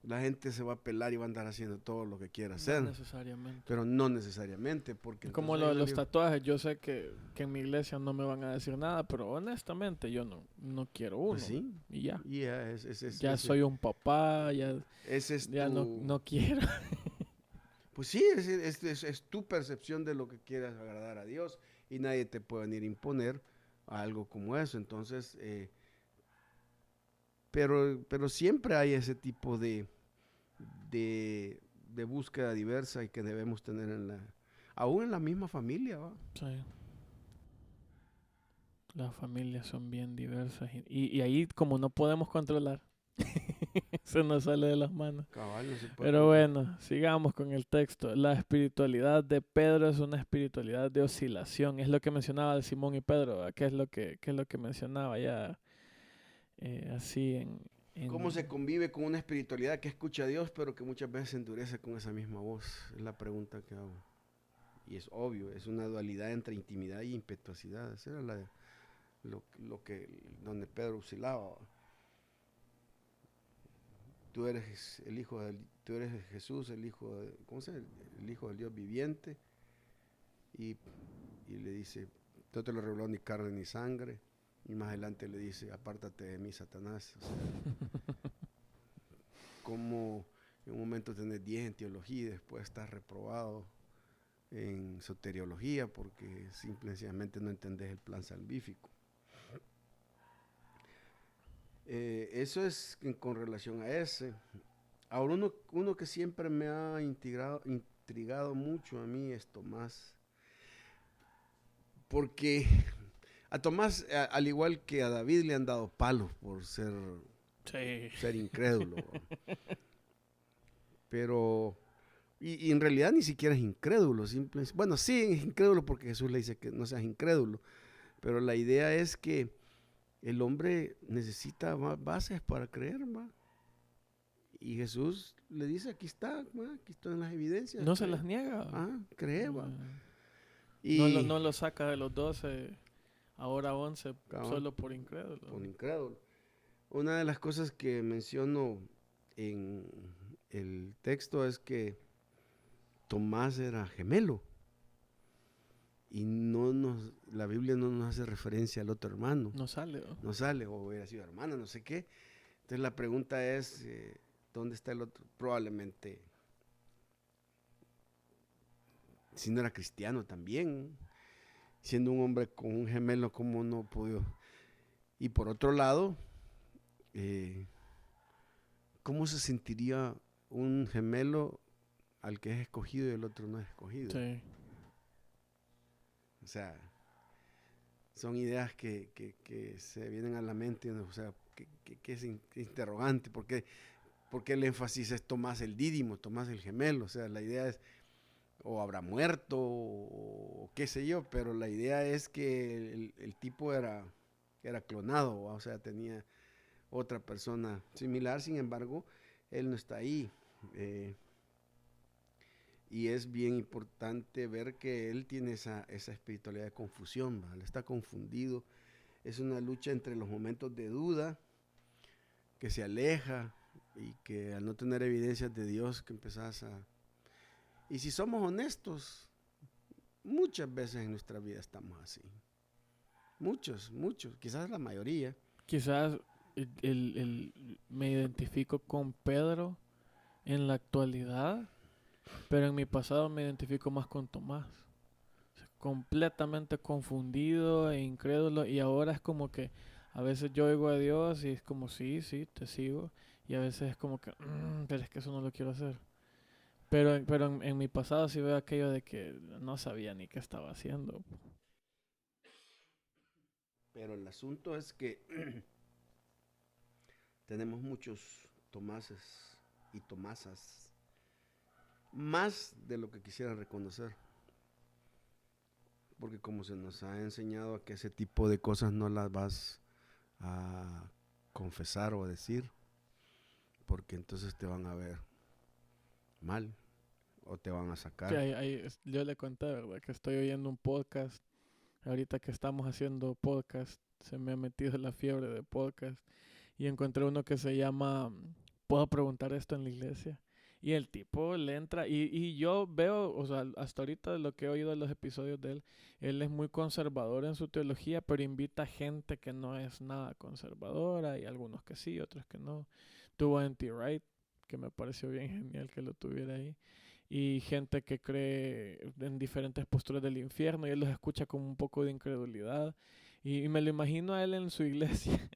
la gente se va a pelar y va a andar haciendo todo lo que quiera hacer. No necesariamente. Pero no necesariamente. Porque como lo de los tatuajes, yo sé que en mi iglesia no me van a decir nada, pero honestamente yo no quiero uno. Pues sí. Y ya. Ya soy un papá, ya ese es no quiero. Pues sí, es tu percepción de lo que quieras agradar a Dios y nadie te puede venir a imponer algo como eso. Entonces, pero siempre hay ese tipo de, de búsqueda diversa y que debemos tener aún en la misma familia, ¿va? Sí. Las familias son bien diversas y ahí como no podemos controlar, se nos sale de las manos. Cabal, no se puede Pero controlar. bueno, sigamos con el texto. La espiritualidad de Pedro es una espiritualidad de oscilación. Es lo que mencionaba de Simón y Pedro, ¿verdad? ¿Qué es lo que mencionaba ya así ¿Cómo en... se convive con una espiritualidad que escucha a Dios, pero que muchas veces se endurece con esa misma voz? Es la pregunta que hago. Y es obvio, es una dualidad entre intimidad y impetuosidad. Esa era lo que, donde Pedro oscilaba. Tú eres Jesús, el hijo de, ¿cómo se llama? El hijo del Dios viviente. Y, y le dice, no te lo reveló ni carne ni sangre. Y más adelante le dice, apártate de mí, Satanás. O sea, como en un momento tenés 10 en teología y después estás reprobado en soteriología porque simplemente no entendés el plan salvífico. Eso es con relación a ese. Ahora uno que siempre me ha intrigado mucho a mí es Tomás. Porque a Tomás, al igual que a David, le han dado palos por Sí. ser incrédulo. Pero, y en realidad ni siquiera es incrédulo. Bueno, sí es incrédulo porque Jesús le dice que no seas incrédulo. Pero la idea es que el hombre necesita bases para creer, ¿va? Y Jesús le dice, aquí está, ¿va? Aquí están las evidencias, No se cree. las niega. Ah, cree, ¿va? No, Y no lo saca de los 12, ahora 11, cabal, solo por incrédulo. por incrédulo. Una de las cosas que menciono en el texto es que Tomás era gemelo. Y la Biblia no nos hace referencia al otro hermano. No sale, ¿no? No sale, o hubiera sido hermana, no sé qué. Entonces la pregunta es, ¿dónde está el otro? Probablemente, si no era cristiano también, siendo un hombre con un gemelo, ¿cómo no pudo? Y por otro lado, eh, ¿cómo se sentiría un gemelo al que es escogido y el otro no es escogido? Sí. O sea, son ideas que se vienen a la mente, o sea, que es interrogante, porque el énfasis es Tomás el dídimo, Tomás el gemelo, o sea, la idea es, o habrá muerto, o qué sé yo, pero la idea es que el tipo era clonado, o sea, tenía otra persona similar, sin embargo, él no está ahí. Y es bien importante ver que él tiene esa espiritualidad de confusión, ¿va? Él está confundido, es una lucha entre los momentos de duda, que se aleja y que al no tener evidencias de Dios que empezás a... Y si somos honestos, muchas veces en nuestra vida estamos así. Muchos, quizás la mayoría. Quizás me identifico con Pedro en la actualidad, pero en mi pasado me identifico más con Tomás. O sea, completamente confundido e incrédulo, y ahora es como que a veces yo oigo a Dios y es como sí, sí, te sigo, y a veces es como que, pero es que eso no lo quiero hacer. Pero en mi pasado sí veo aquello de que no sabía ni qué estaba haciendo. Pero el asunto es que tenemos muchos Tomases y Tomasas, más de lo que quisiera reconocer. Porque como se nos ha enseñado a que ese tipo de cosas no las vas a confesar o a decir, porque entonces te van a ver mal o te van a Sí, sacar. yo le conté, ¿verdad? Que estoy oyendo un podcast. Ahorita que estamos haciendo podcast, se me ha metido la fiebre de podcast. Y encontré uno que se llama ¿Puedo preguntar esto en la iglesia? Y el tipo le entra, y yo veo, o sea, hasta ahorita de lo que he oído de los episodios de él es muy conservador en su teología, pero invita gente que no es nada conservadora, y algunos que sí, otros que no. Tuvo a N.T. Wright, que me pareció bien genial que lo tuviera ahí. y gente que cree en diferentes posturas del infierno, y él los escucha con un poco de incredulidad. Y me lo imagino a él en su iglesia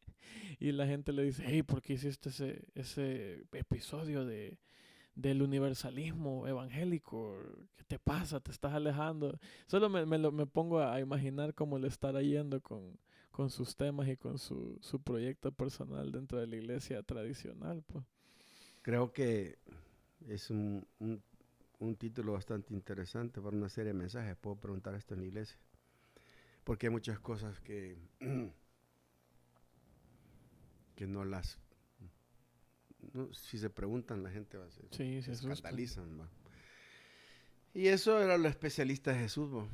y la gente le dice, hey, ¿por qué hiciste ese episodio del universalismo evangélico? ¿Qué te pasa? ¿Te estás alejando? Solo me pongo a imaginar cómo le estará yendo con sus temas y con su proyecto personal dentro de la iglesia tradicional, pues. Creo que es un título bastante interesante para una serie de mensajes. Puedo preguntar esto en la iglesia. Porque hay muchas cosas que no las... No, si se preguntan, la gente va a ser, Sí, se se asusta. escandalizan. ¿Va? Y eso era lo especialista de Jesús, ¿va?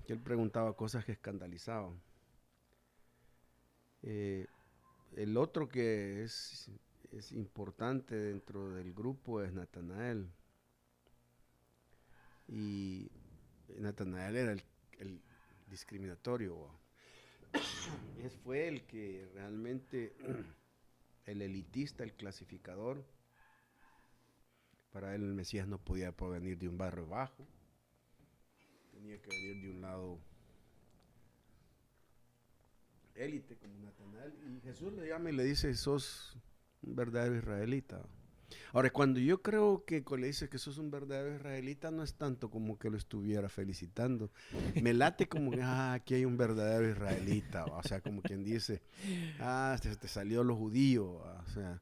Que él preguntaba cosas que escandalizaban. El otro que es importante dentro del grupo es Natanael. Y Natanael era el discriminatorio. Fue el que realmente, el elitista, el clasificador. Para él el Mesías no podía provenir de un barrio bajo. Tenía que venir de un lado élite como Natanael. Y Jesús le llama y le dice, sos un verdadero israelita. Ahora, cuando yo creo que le dice que sos un verdadero israelita, no es tanto como que lo estuviera felicitando. Me late como que, aquí hay un verdadero israelita. O sea, como quien dice, te salió lo judío. O sea,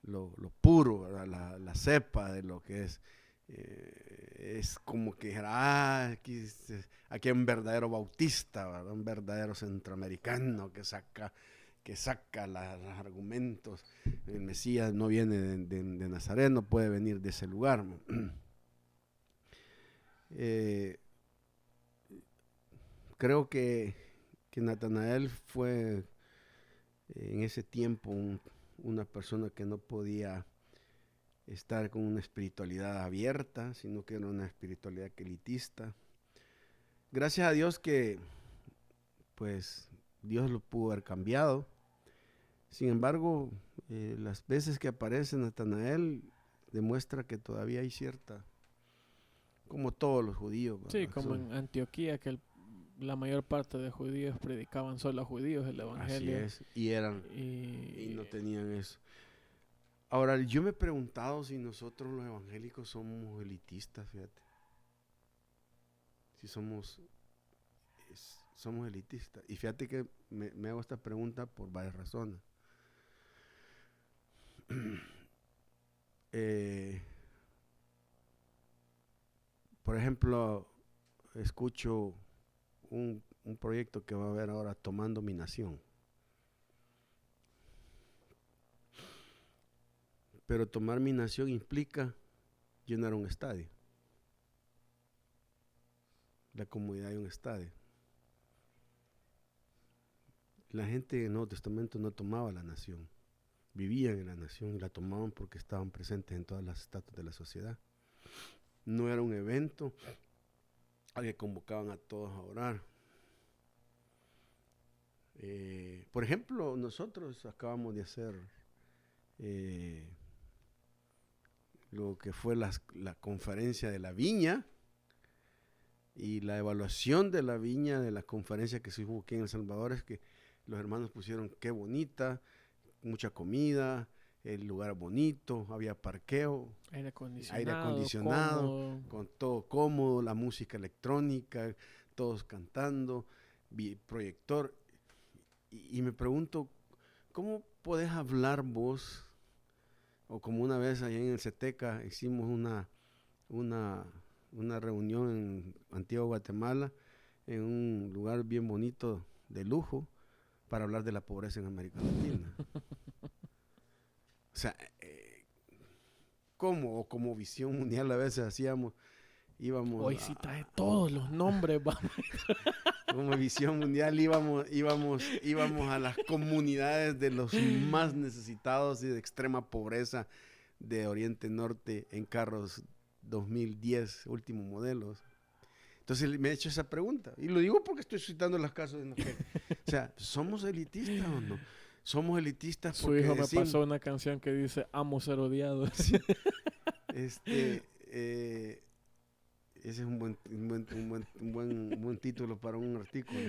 lo puro, la cepa de lo que es. Es como que aquí hay un verdadero bautista, ¿verdad? Un verdadero centroamericano que saca los argumentos. El Mesías no viene de Nazaret, no puede venir de ese lugar. Creo que Natanael fue en ese tiempo una persona que no podía estar con una espiritualidad abierta, sino que era una espiritualidad elitista. Gracias a Dios que pues Dios lo pudo haber cambiado. Sin embargo, las veces que aparece Natanael demuestra que todavía hay cierta, como todos los judíos. Sí, como en Antioquía, que la mayor parte de judíos predicaban solo a judíos el evangelio. Así es, y no tenían eso. Ahora, yo me he preguntado si nosotros los evangélicos somos elitistas, fíjate. Si somos elitistas. Y fíjate que me hago esta pregunta por varias razones. Por ejemplo, escucho un proyecto que va a haber ahora, Tomando mi Nación. Pero tomar mi nación implica llenar un estadio. La comunidad de un estadio. La gente en el Nuevo Testamento no tomaba la nación. Vivían en la nación y la tomaban porque estaban presentes en todas las estratos de la sociedad. No era un evento al que convocaban a todos a orar. Por ejemplo, nosotros acabamos de hacer lo que fue la conferencia de la viña y la evaluación de la viña de la conferencia que se hubo aquí en El Salvador. Es que los hermanos pusieron qué bonita, mucha comida, el lugar bonito, había parqueo, aire acondicionado, con todo cómodo, la música electrónica, todos cantando, proyector. Y me pregunto, ¿cómo podés hablar vos? O como una vez allá en el CETECA hicimos una reunión en Antigua Guatemala, en un lugar bien bonito de lujo, para hablar de la pobreza en América Latina. O sea, como visión mundial a veces íbamos... Hoy sí trae todos los nombres, vamos. Como visión mundial íbamos a las comunidades de los más necesitados y de extrema pobreza de Oriente Norte en carros 2010, últimos modelos. Entonces me he hecho esa pregunta. Y lo digo porque estoy citando los casos de nosotros. O sea, ¿somos elitistas o no? Somos elitistas porque su hijo me pasó una canción que dice amo ser odiado. Ese es un buen título para un artículo.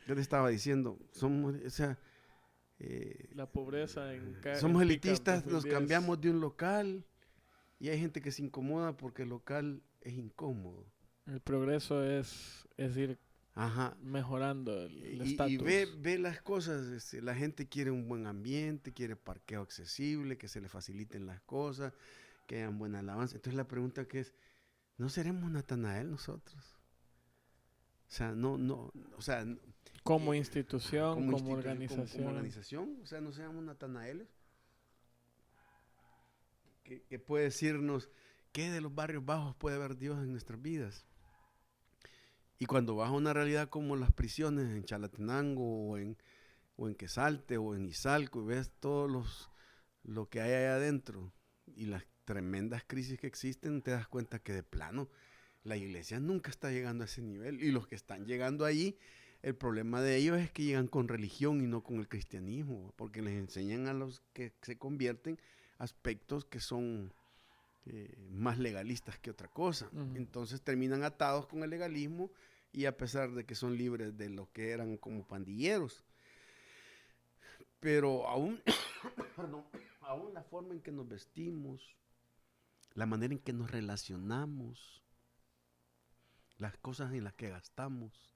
Yo le estaba diciendo, somos, o sea, La pobreza somos en Pickup elitistas, nos 2010. cambiamos de un local y hay gente que se incomoda porque el local es incómodo. El progreso es ir Ajá. mejorando el Y estatus. ve las cosas, la gente quiere un buen ambiente, quiere parqueo accesible, que se le faciliten las cosas, que hayan buena alabanza. Entonces la pregunta que es, ¿no seremos Natanael nosotros? O sea, o sea, Como institución, como como organización. organización, o sea, no seamos Natanaeles, que puede decirnos qué de los barrios bajos puede haber Dios en nuestras vidas. Y cuando vas a una realidad como las prisiones en Chalatenango o en Quesalte o en Izalco y ves lo que hay allá adentro y las tremendas crisis que existen, te das cuenta que de plano la iglesia nunca está llegando a ese nivel. Y los que están llegando allí, el problema de ellos es que llegan con religión y no con el cristianismo, porque les enseñan a los que se convierten aspectos que son más legalistas que otra cosa. Ujú. Entonces terminan atados con el legalismo y a pesar de que son libres de lo que eran como pandilleros. Pero aún, perdón, aún la forma en que nos vestimos, la manera en que nos relacionamos, las cosas en las que gastamos,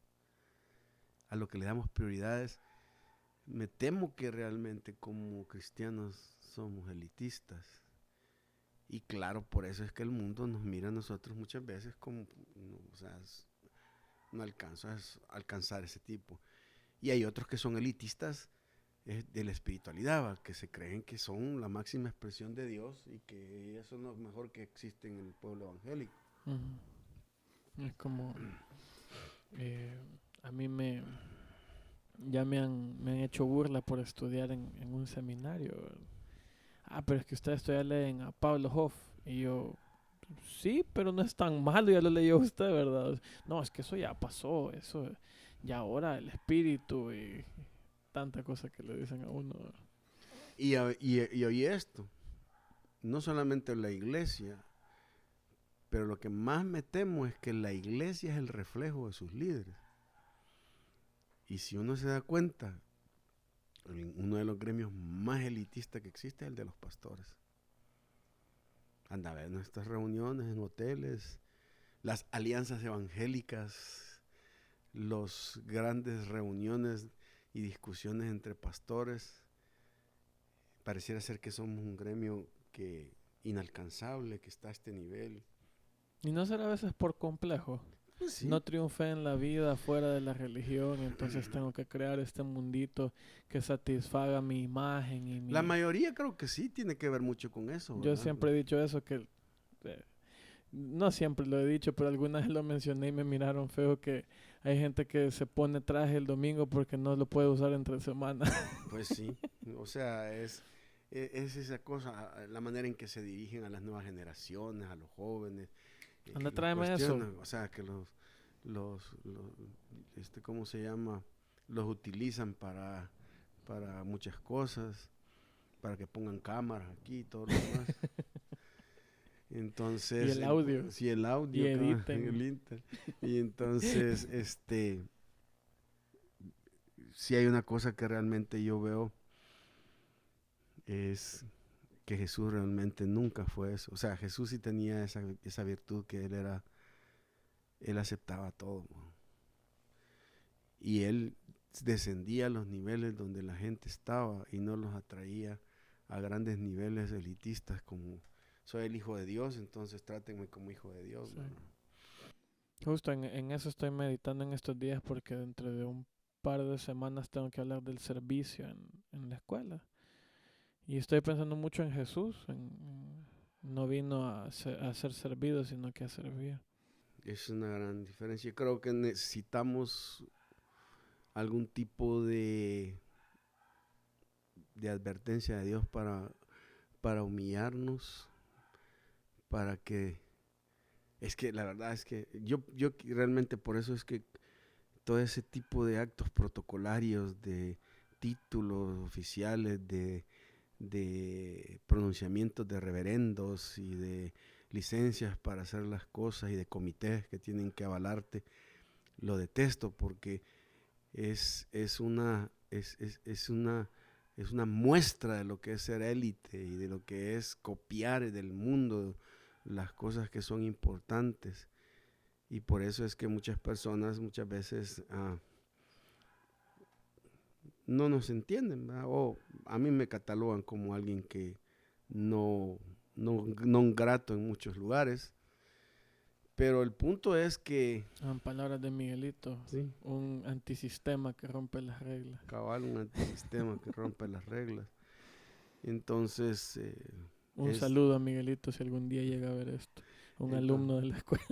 a lo que le damos prioridades, me temo que realmente como cristianos somos elitistas. Y claro, por eso es que el mundo nos mira a nosotros muchas veces como, o sea, no alcanzo a alcanzar ese tipo. Y hay otros que son elitistas de la espiritualidad, ¿va? Que se creen que son la máxima expresión de Dios y que eso es lo mejor que existe en el pueblo evangélico. Ujú. Es como eh, a mí ya me han hecho burla por estudiar en un seminario. Pero es que ustedes todavía leen a Pablo Hoff. Y yo, sí, pero no es tan malo, ya lo leyó usted, ¿verdad? No, es que eso ya pasó, eso ya ahora el espíritu y tanta cosa que le dicen a uno. Y oye esto, no solamente la iglesia, pero lo que más me temo es que la iglesia es el reflejo de sus líderes. Y si uno se da cuenta, uno de los gremios más elitistas que existe es el de los pastores. Anda a ver nuestras reuniones en hoteles, las alianzas evangélicas, las grandes reuniones y discusiones entre pastores. Pareciera ser que somos un gremio que inalcanzable, que está a este nivel. Y no será a veces por complejo. Pues sí. No triunfé en la vida fuera de la religión, entonces tengo que crear este mundito que satisfaga mi imagen y La mi... mayoría creo que sí tiene que ver mucho con eso, Yo ¿verdad? siempre he dicho eso, que no siempre lo he dicho, pero alguna vez lo mencioné y me miraron feo que hay gente que se pone traje el domingo porque no lo puede usar entre semana. Pues sí, o sea, es esa cosa, la manera en que se dirigen a las nuevas generaciones, a los jóvenes, Anda, los tráeme eso. cuestionan, o sea, que los, los ¿cómo se llama? Los utilizan para muchas cosas, para que pongan cámaras aquí y todo lo demás. Y Entonces, el audio. sí, el Y audio, editen. el Inter. Y entonces, sí hay una cosa que realmente yo veo, es que Jesús realmente nunca fue eso. O sea, Jesús sí tenía esa virtud que él aceptaba todo. Y él descendía a los niveles donde la gente estaba y no los atraía a grandes niveles elitistas como soy el hijo de Dios, entonces trátenme como hijo de Dios. Sí. Justo en eso estoy meditando en estos días porque dentro de un par de semanas tengo que hablar del servicio en la escuela. Y estoy pensando mucho en Jesús. No vino a ser servido, sino que a servir. Es una gran diferencia. Creo que necesitamos algún tipo de advertencia de Dios para humillarnos, para que... Es que la verdad es que yo realmente por eso es que todo ese tipo de actos protocolarios, de títulos oficiales, de pronunciamientos de reverendos y de licencias para hacer las cosas y de comités que tienen que avalarte. Lo detesto porque es una muestra de lo que es ser élite y de lo que es copiar del mundo las cosas que son importantes. Y por eso es que muchas personas muchas veces no nos entienden, ¿verdad? O a mí me catalogan como alguien que no grato en muchos lugares. Pero el punto es que... En palabras de Miguelito, Sí, un antisistema que rompe las reglas. cabal, un antisistema que rompe las reglas. Entonces... Un saludo a Miguelito si algún día llega a ver esto. Un alumno de la escuela.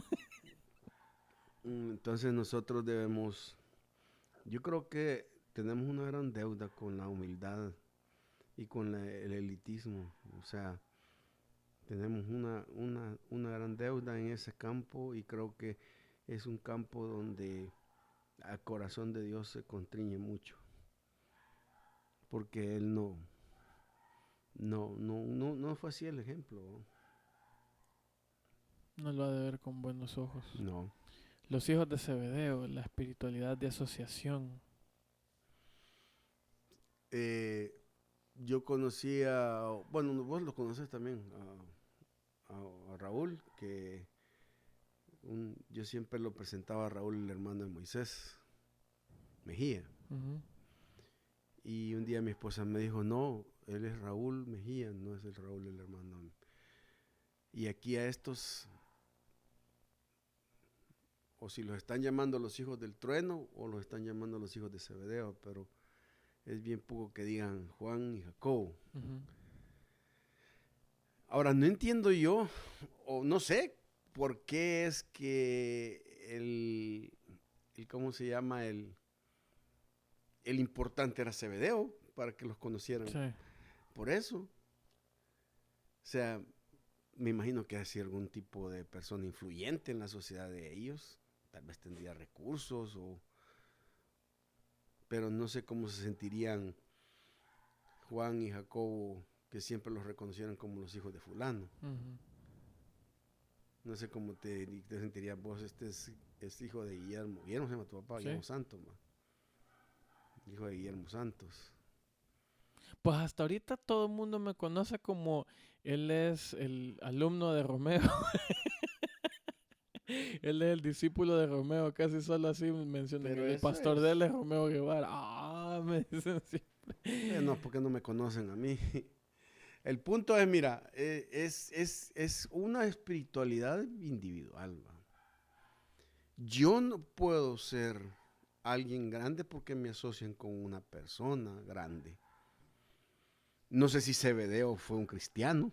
Entonces nosotros debemos... Yo creo que tenemos una gran deuda con la humildad y con el elitismo. O sea, tenemos una gran deuda en ese campo y creo que es un campo donde al corazón de Dios se constriñe mucho. Porque Él no fue así el ejemplo. No lo ha de ver con buenos ojos. No. Los hijos de Zebedeo, la espiritualidad de asociación. Yo conocí bueno, vos lo conoces también, a Raúl, que yo siempre lo presentaba a Raúl, el hermano de Moisés Mejía. Uh-huh. Y un día mi esposa me dijo, no, él es Raúl Mejía, no es el Raúl, el hermano. Y aquí a estos, o si los están llamando los hijos del trueno, o los están llamando los hijos de Zebedeo, pero es bien poco que digan Juan y Jacobo. Uh-huh. Ahora, no entiendo yo, o no sé, por qué es que ¿cómo se llama? El importante era Zebedeo, para que los conocieran. Sí. Por eso. O sea, me imagino que ha sido algún tipo de persona influyente en la sociedad de ellos. Tal vez tendría recursos, pero no sé cómo se sentirían Juan y Jacobo, que siempre los reconocieron como los hijos de fulano. Uh-huh. No sé cómo te sentirías vos. Este es hijo de Guillermo. Guillermo se llama tu papá, Sí. Guillermo Santos, man. Hijo de Guillermo Santos. Pues hasta ahorita todo el mundo me conoce como él es el alumno de Romeo. Él es el discípulo de Romeo, casi solo así mencionan. Pero El pastor de él es Romeo Guevara. Me dicen siempre. No, porque no me conocen a mí. El punto es, mira, es una espiritualidad individual, ¿va? Yo no puedo ser alguien grande porque me asocian con una persona grande. No sé si Zebedeo fue un cristiano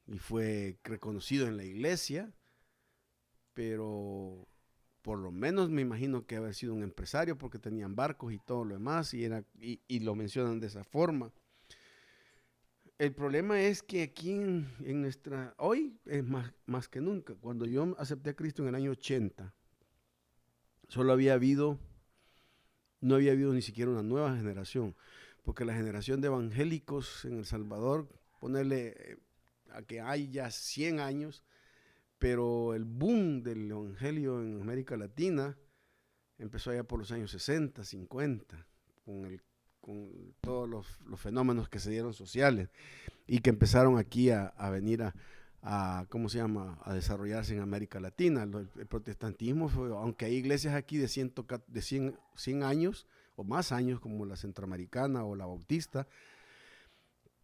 y fue reconocido en la iglesia, pero por lo menos me imagino que haber sido un empresario porque tenían barcos y todo lo demás y lo mencionan de esa forma. El problema es que aquí en nuestra, hoy es más que nunca. Cuando yo acepté a Cristo en el año 80, no había habido ni siquiera una nueva generación, porque la generación de evangélicos en El Salvador, ponerle a que hay ya 100 años, pero el boom del evangelio en América Latina empezó allá por los años 60, 50, con todos los fenómenos que se dieron sociales y que empezaron aquí a venir ¿cómo se llama?, a desarrollarse en América Latina. El protestantismo aunque hay iglesias aquí de 100 años o más años, como la centroamericana o la bautista,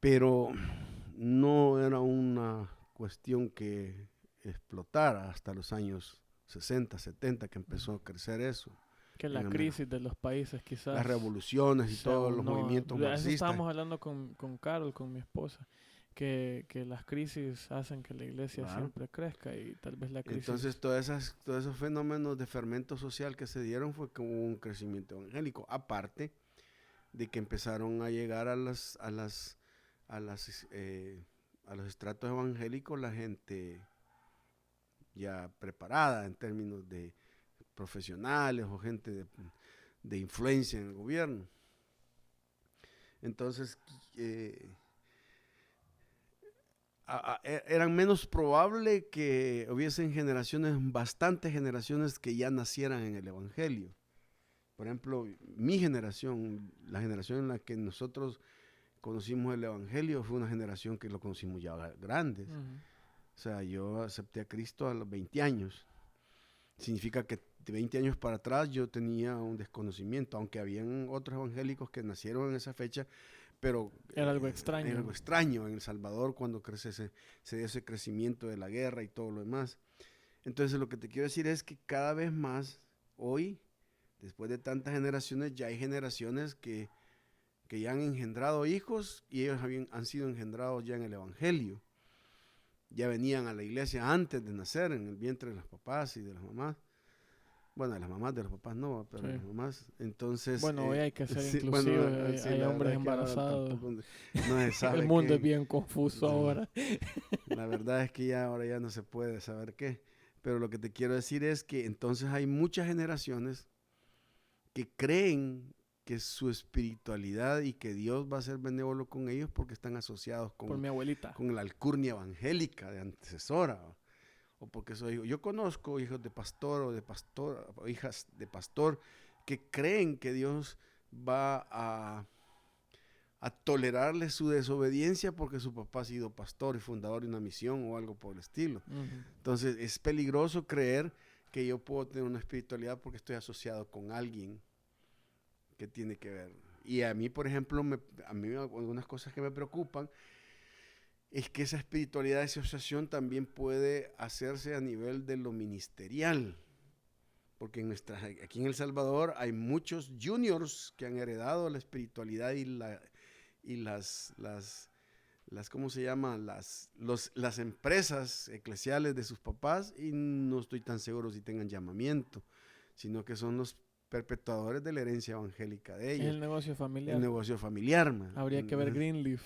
pero no era una cuestión que explotara hasta los años 60, 70, que empezó a crecer eso. Que la crisis de los países quizás. Las revoluciones y todos los movimientos marxistas. Eso estábamos hablando con Carol, con mi esposa, que las crisis hacen que la iglesia siempre crezca y tal vez la crisis... Entonces todos esos fenómenos de fermento social que se dieron fue como un crecimiento evangélico, aparte de que empezaron a llegar a los estratos evangélicos la gente ya preparada en términos de profesionales o gente de influencia en el gobierno. Entonces, eran menos probable que hubiesen bastantes generaciones que ya nacieran en el Evangelio. Por ejemplo, mi generación, la generación en la que nosotros conocimos el Evangelio, fue una generación que lo conocimos ya grandes. O sea, yo acepté a Cristo a los 20 años. Significa que de 20 años para atrás yo tenía un desconocimiento, aunque habían otros evangélicos que nacieron en esa fecha, pero era algo extraño. Era algo extraño en El Salvador cuando se dio ese crecimiento de la guerra y todo lo demás. Entonces lo que te quiero decir es que cada vez más hoy, después de tantas generaciones, ya hay generaciones que ya han engendrado hijos y ellos han sido engendrados ya en el Evangelio. Ya venían a la iglesia antes de nacer, en el vientre de los papás y de las mamás. Bueno, de las mamás, de los papás no, pero de las mamás. Entonces, bueno, hoy hay que ser sí, inclusivos, bueno, sí, hay hombres embarazados. No se sabe el mundo es bien confuso ahora. La verdad es que ahora ya no se puede saber qué. Pero lo que te quiero decir es que entonces hay muchas generaciones que creen que su espiritualidad y que Dios va a ser benévolo con ellos porque están asociados por mi abuelita, con la alcurnia evangélica de antecesora, o porque yo conozco hijos de pastor o hijas de pastor que creen que Dios va a tolerarles su desobediencia porque su papá ha sido pastor y fundador de una misión o algo por el estilo. Entonces es peligroso creer que yo puedo tener una espiritualidad porque estoy asociado con alguien que tiene que ver. Y a mí, por ejemplo, algunas cosas que me preocupan es que esa espiritualidad de asociación también puede hacerse a nivel de lo ministerial. Porque aquí en El Salvador hay muchos juniors que han heredado la espiritualidad y las ¿cómo se llama? Las empresas eclesiales de sus papás, y no estoy tan seguro si tengan llamamiento, sino que son los perpetuadores de la herencia evangélica de ellos. Es el negocio familiar. El negocio familiar, man. Habría que ver Greenleaf.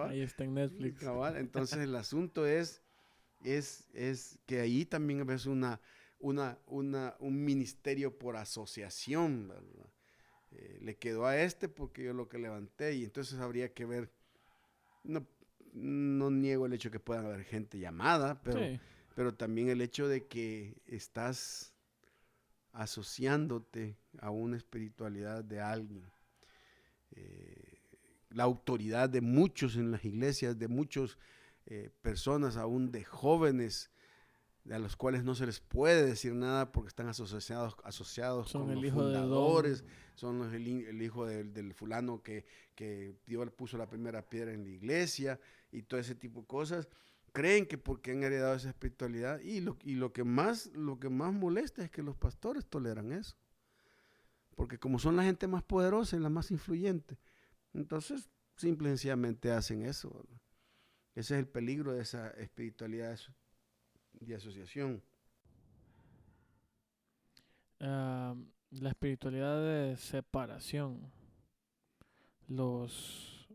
Ahí está en Netflix. Entonces el asunto es que ahí también ves un ministerio por asociación, ¿verdad? Le quedó a este porque yo lo que levanté, y entonces habría que ver. No niego el hecho de que pueda haber gente llamada, pero también el hecho de que estás asociándote a una espiritualidad de alguien. La autoridad de muchos en las iglesias, de muchas personas, aún de jóvenes, a los cuales no se les puede decir nada porque están asociados con los fundadores, son el hijo del fulano que Dios le puso la primera piedra en la iglesia y todo ese tipo de cosas. Creen que porque han heredado esa espiritualidad, y lo que más molesta es que los pastores toleran eso, porque como son la gente más poderosa y la más influyente, entonces simple y sencillamente hacen eso, ¿verdad? Ese es el peligro de esa espiritualidad de asociación. La espiritualidad de separación. Los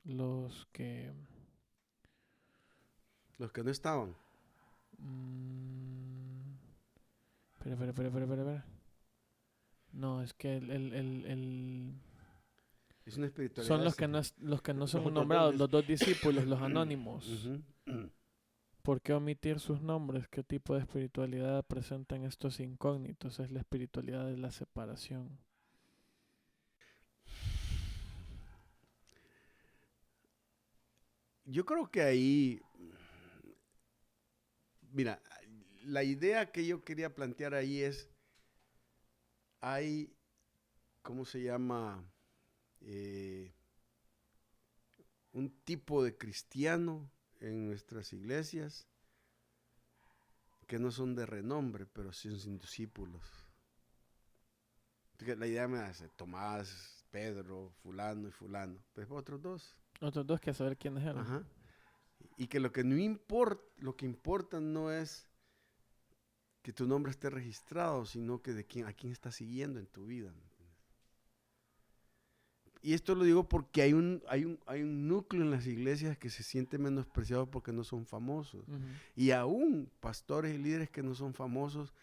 que no estaban. Espera. No, es que es una espiritualidad. Son los que no son nombrados, los dos discípulos, los anónimos. ¿Por qué omitir sus nombres? ¿Qué tipo de espiritualidad presentan estos incógnitos? Es la espiritualidad de la separación. Yo creo que ahí, mira, la idea que yo quería plantear ahí es, hay, ¿cómo se llama? Un tipo de cristiano en nuestras iglesias que no son de renombre, pero sí son discípulos. La idea me hace Tomás, Pedro, fulano y fulano, pues otros dos. Otros dos que saber quiénes eran. Ajá. Y que lo que importa no es que tu nombre esté registrado, sino que a quién estás siguiendo en tu vida. Y esto lo digo porque hay un núcleo en las iglesias que se siente menospreciado porque no son famosos. Y aún pastores y líderes que no son famosos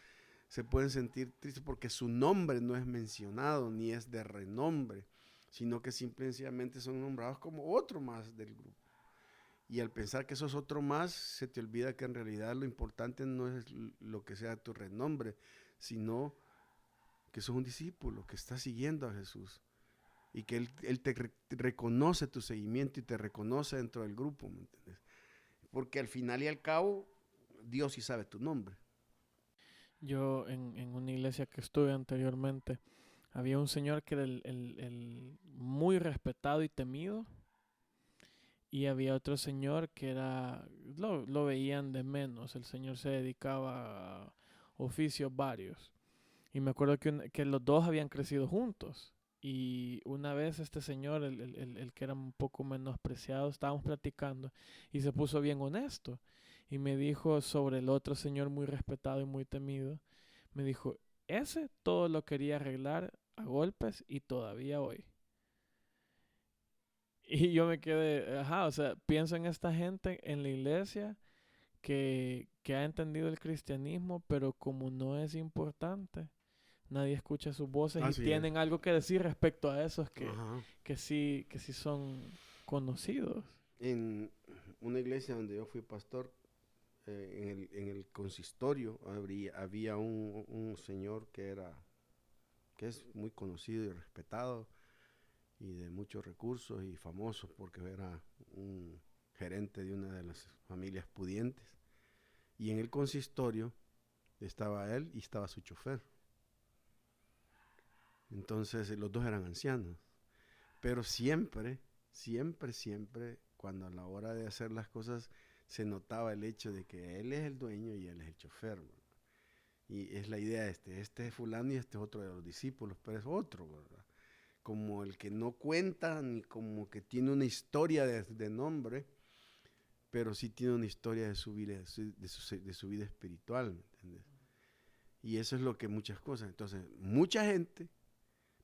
se pueden sentir tristes porque su nombre no es mencionado ni es de renombre, sino que simplemente son nombrados como otro más del grupo. Y al pensar que sos otro más, se te olvida que en realidad lo importante no es lo que sea tu renombre, sino que sos un discípulo, que estás siguiendo a Jesús. Y que Él te reconoce tu seguimiento y te reconoce dentro del grupo, ¿me entiendes? Porque al final y al cabo, Dios sí sabe tu nombre. Yo en una iglesia que estuve anteriormente, había un señor que era el muy respetado y temido, y había otro señor que lo veían de menos. El señor se dedicaba a oficios varios. Y me acuerdo que los dos habían crecido juntos. Y una vez este señor, el que era un poco menospreciado, estábamos platicando y se puso bien honesto. Y me dijo sobre el otro señor muy respetado y muy temido. Me dijo, ese todo lo quería arreglar a golpes y todavía hoy. Y yo me quedé, ajá, o sea, pienso en esta gente en la iglesia que ha entendido el cristianismo, pero como no es importante, nadie escucha sus voces y Así es. tienen algo que decir respecto a esos Ajá. que sí son conocidos. En una iglesia donde yo fui pastor, en el consistorio había un señor que es muy conocido y respetado y de muchos recursos y famoso porque era un gerente de una de las familias pudientes. Y en el consistorio estaba él y estaba su chofer. Entonces los dos eran ancianos. Pero siempre, cuando a la hora de hacer las cosas se notaba el hecho de que él es el dueño y él es el chofer, ¿verdad? Y es la idea este es fulano y este es otro de los discípulos, pero es otro, ¿verdad? Como el que no cuenta ni como que tiene una historia de nombre, pero sí tiene una historia de su vida, de su vida espiritual, ¿me entiendes? Y eso es lo que muchas cosas. Entonces, mucha gente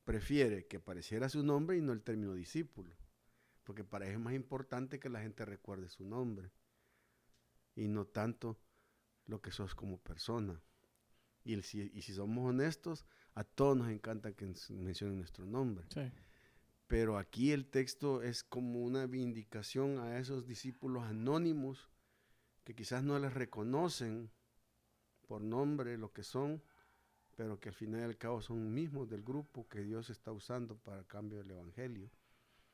prefiere que apareciera su nombre y no el término discípulo, porque para ellos es más importante que la gente recuerde su nombre y no tanto lo que sos como persona. Y si somos honestos, a todos nos encanta que mencionen nuestro nombre. Sí. Pero aquí el texto es como una vindicación a esos discípulos anónimos que quizás no les reconocen por nombre lo que son, pero que al final y al cabo son mismos del grupo que Dios está usando para el cambio del evangelio,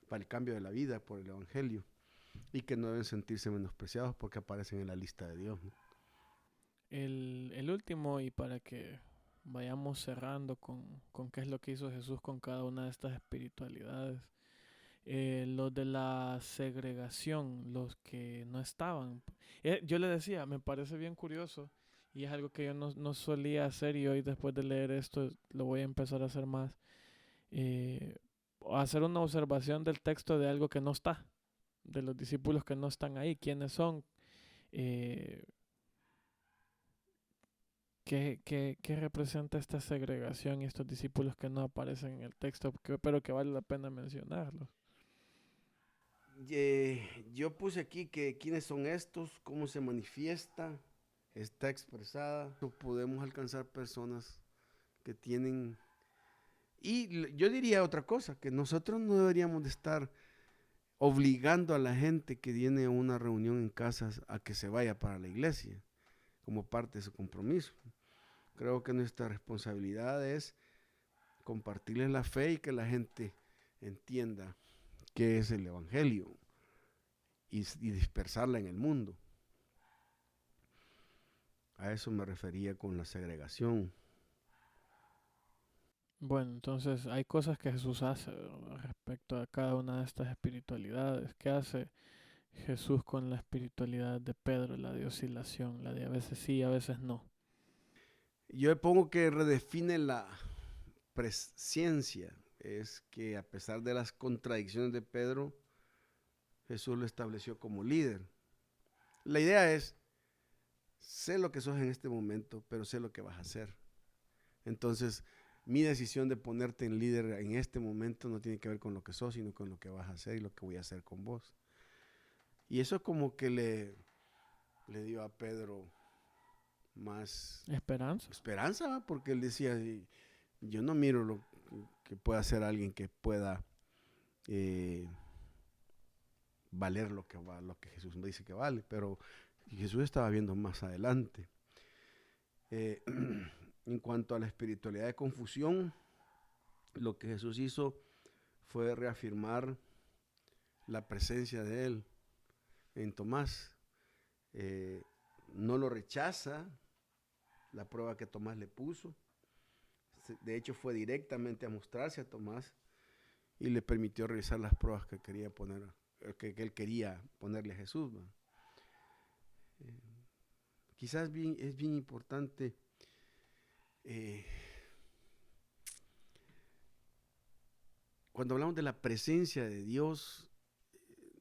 para el cambio de la vida por el evangelio, y que no deben sentirse menospreciados porque aparecen en la lista de Dios, ¿no? El último, y para que vayamos cerrando con qué es lo que hizo Jesús con cada una de estas espiritualidades. Los de la segregación, los que no estaban. Yo le decía, me parece bien curioso y es algo que yo no solía hacer, y hoy después de leer esto lo voy a empezar a hacer más. eh, Hacer una observación del texto de algo que no está, de los discípulos que no están ahí, quiénes son, eh, qué representa esta segregación y estos discípulos que no aparecen en el texto, pero que vale la pena mencionarlos. Yo puse aquí que quiénes son estos, cómo se manifiesta, está expresada. No podemos alcanzar personas que tienen... Y yo diría otra cosa, que nosotros no deberíamos de estar obligando a la gente que viene a una reunión en casas a que se vaya para la iglesia como parte de su compromiso. Creo que nuestra responsabilidad es compartirles la fe y que la gente entienda qué es el evangelio y dispersarla en el mundo. A eso me refería con la segregación. Bueno, entonces hay cosas que Jesús hace, ¿verdad?, respecto a cada una de estas espiritualidades. ¿Qué hace Jesús con la espiritualidad de Pedro, la de oscilación, la de a veces sí, a veces no? Yo le pongo que redefine la presciencia. Es que a pesar de las contradicciones de Pedro, Jesús lo estableció como líder. La idea es, sé lo que sos en este momento, pero sé lo que vas a hacer. Entonces, mi decisión de ponerte en líder en este momento no tiene que ver con lo que sos, sino con lo que vas a hacer y lo que voy a hacer con vos. Y eso como que le dio a Pedro más ¿Esperanza? esperanza, porque él decía, yo no miro lo que pueda hacer alguien que pueda valer lo que Jesús me dice que vale, pero Jesús estaba viendo más adelante. En cuanto a la espiritualidad de confusión, lo que Jesús hizo fue reafirmar la presencia de él en Tomás. No lo rechaza, la prueba que Tomás le puso. De hecho, fue directamente a mostrarse a Tomás y le permitió realizar las pruebas que él quería ponerle a Jesús, ¿no? Quizás es bien importante cuando hablamos de la presencia de Dios,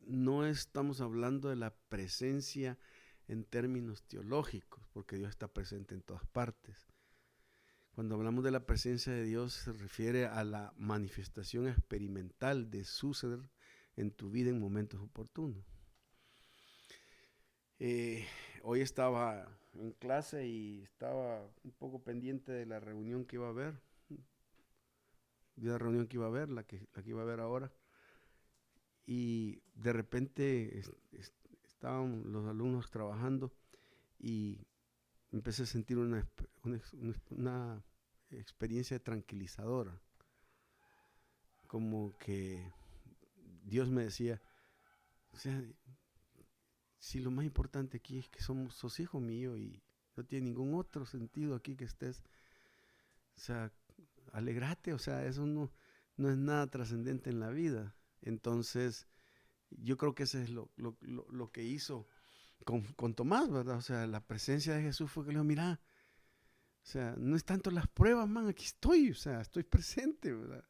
no estamos hablando de la presencia en términos teológicos, porque Dios está presente en todas partes. Cuando hablamos de la presencia de Dios, se refiere a la manifestación experimental de su ser en tu vida en momentos oportunos. Hoy estaba en clase y estaba un poco pendiente de la reunión que iba a haber, la que iba a haber ahora. Y de repente estaban los alumnos trabajando y empecé a sentir una experiencia tranquilizadora. Como que Dios me decía, o sea, si lo más importante aquí es que sos hijo mío y no tiene ningún otro sentido aquí que estés, o sea, alegrate, o sea, eso no es nada trascendente en la vida. Entonces, yo creo que ese es lo que hizo con Tomás, ¿verdad? O sea, la presencia de Jesús fue que le dijo, mira, o sea, no es tanto las pruebas, man, aquí estoy, o sea, estoy presente, ¿verdad?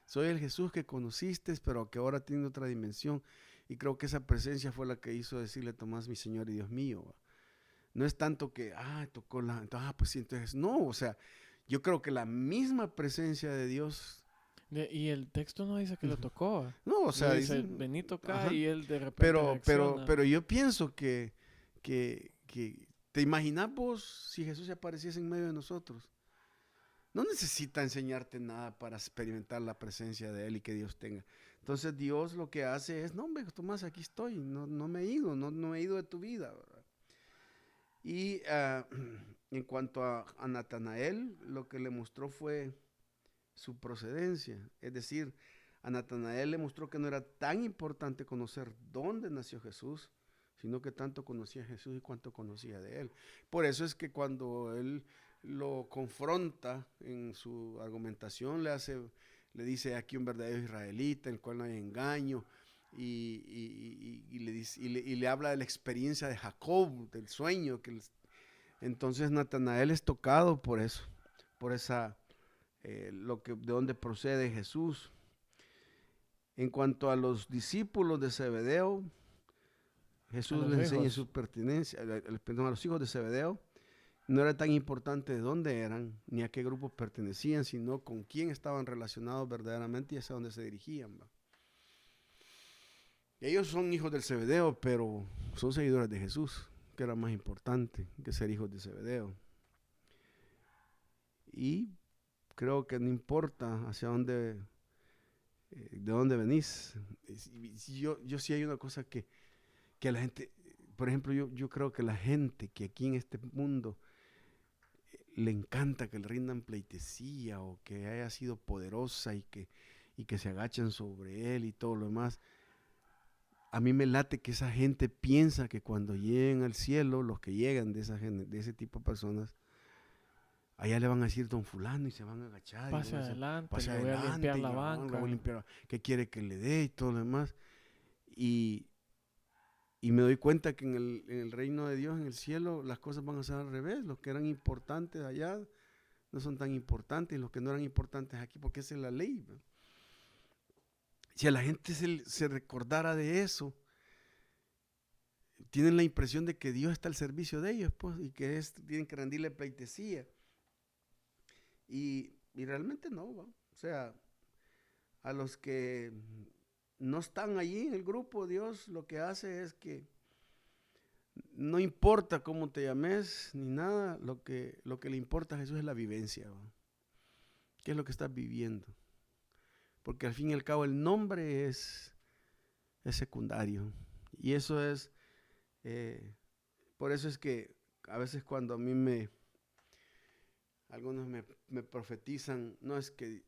Soy el Jesús que conociste, pero que ahora tiene otra dimensión. Y creo que esa presencia fue la que hizo decirle a Tomás, mi Señor y Dios mío, ¿verdad? No es tanto que, tocó pues sí, entonces, no, o sea, yo creo que la misma presencia de Dios. Y el texto no dice que lo tocó. No, o sea, dice, vení tocar y él de repente reacciona. Pero yo pienso que te imaginas vos si Jesús se apareciese en medio de nosotros. No necesita enseñarte nada para experimentar la presencia de Él y que Dios tenga. Entonces Dios lo que hace es, no, hombre, Tomás, aquí estoy, no me he ido, no he ido de tu vida, ¿verdad? Y en cuanto a Natanael, lo que le mostró fue su procedencia. Es decir, a Natanael le mostró que no era tan importante conocer dónde nació Jesús, sino que tanto conocía a Jesús y cuánto conocía de él. Por eso es que cuando él lo confronta en su argumentación, le dice aquí un verdadero israelita, en el cual no hay engaño, y le habla de la experiencia de Jacob, del sueño. Entonces Natanael es tocado por eso, por esa, de dónde procede Jesús. En cuanto a los discípulos de Zebedeo, Jesús les enseña su pertenencia, a los hijos de Zebedeo. No era tan importante de dónde eran, ni a qué grupo pertenecían, sino con quién estaban relacionados verdaderamente y hacia dónde se dirigían, ¿va? Ellos son hijos del Zebedeo, pero son seguidores de Jesús, que era más importante que ser hijos de Zebedeo. Y creo que no importa hacia dónde, de dónde venís. Yo sí hay una cosa que a la gente, por ejemplo, yo creo que la gente que aquí en este mundo le encanta que le rindan pleitesía o que haya sido poderosa y que se agachen sobre él y todo lo demás. A mí me late que esa gente piensa que cuando lleguen al cielo, los que llegan de ese tipo de personas, allá le van a decir don fulano y se van a agachar. Pase adelante, le voy a limpiar la banca. ¿Qué quiere que le dé y todo lo demás? Y me doy cuenta que en el reino de Dios, en el cielo, las cosas van a ser al revés. Los que eran importantes allá no son tan importantes, y los que no eran importantes aquí, porque esa es la ley, ¿no? Si a la gente se recordara de eso, tienen la impresión de que Dios está al servicio de ellos, pues, y que tienen que rendirle pleitesía. Y realmente no, ¿va? O sea, a los que no están allí en el grupo, Dios lo que hace es que no importa cómo te llames ni nada, lo que le importa a Jesús es la vivencia, ¿va? ¿Qué es lo que estás viviendo? Porque al fin y al cabo el nombre es es secundario. Y eso es, por eso es que a veces cuando a mí algunos me profetizan, no es que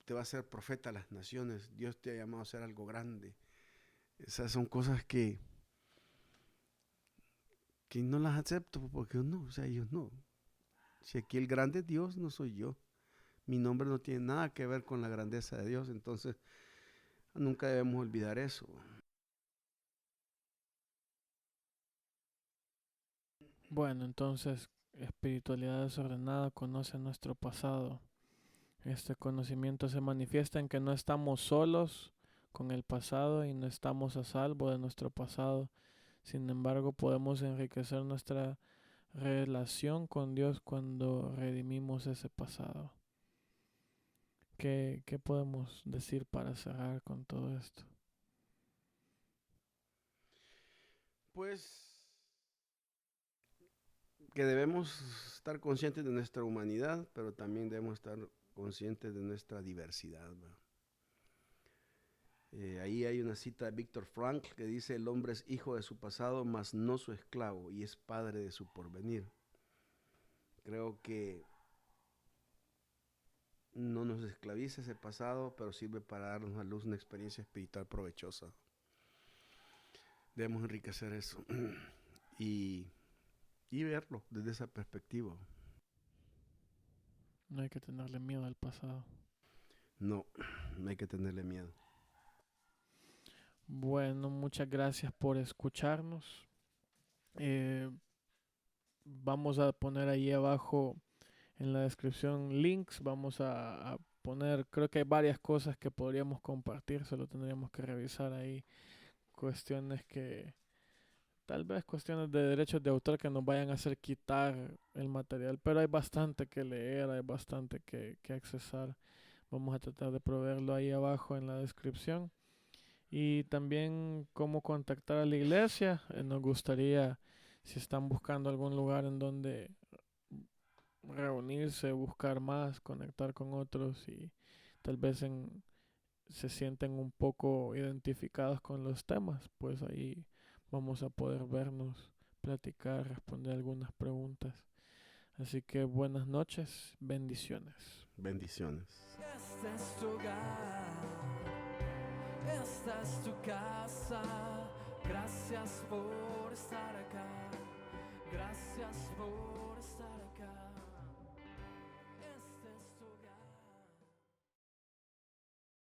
te va a ser profeta a las naciones, Dios te ha llamado a hacer algo grande. Esas son cosas que no las acepto, porque no, o sea, ellos no. Si aquí el grande es Dios, no soy yo. Mi nombre no tiene nada que ver con la grandeza de Dios, entonces nunca debemos olvidar eso. Bueno, entonces, espiritualidad desordenada conoce nuestro pasado. Este conocimiento se manifiesta en que no estamos solos con el pasado y no estamos a salvo de nuestro pasado. Sin embargo, podemos enriquecer nuestra relación con Dios cuando redimimos ese pasado. ¿Qué podemos decir para cerrar con todo esto? Pues que debemos estar conscientes de nuestra humanidad, pero también debemos estar conscientes de nuestra diversidad, ¿verdad? Ahí hay una cita de Víctor Frankl que dice: el hombre es hijo de su pasado, mas no su esclavo, y es padre de su porvenir. Creo que no nos esclaviza ese pasado, pero sirve para darnos a luz una experiencia espiritual provechosa. Debemos enriquecer eso y verlo desde esa perspectiva. No hay que tenerle miedo al pasado. No, no hay que tenerle miedo. Bueno, muchas gracias por escucharnos. Vamos a poner ahí abajo en la descripción links. Vamos a poner, creo que hay varias cosas que podríamos compartir, solo tendríamos que revisar ahí cuestiones que, tal vez cuestiones de derechos de autor que nos vayan a hacer quitar el material, pero hay bastante que leer, hay bastante que accesar. Vamos a tratar de proveerlo ahí abajo en la descripción. Y también cómo contactar a la iglesia. Nos gustaría, si están buscando algún lugar en donde reunirse, buscar más, conectar con otros y tal vez se sienten un poco identificados con los temas, pues ahí vamos a poder vernos, platicar, responder algunas preguntas. Así que buenas noches, bendiciones. Bendiciones. Este es tu hogar, esta es tu casa. Gracias por estar acá, gracias por estar acá.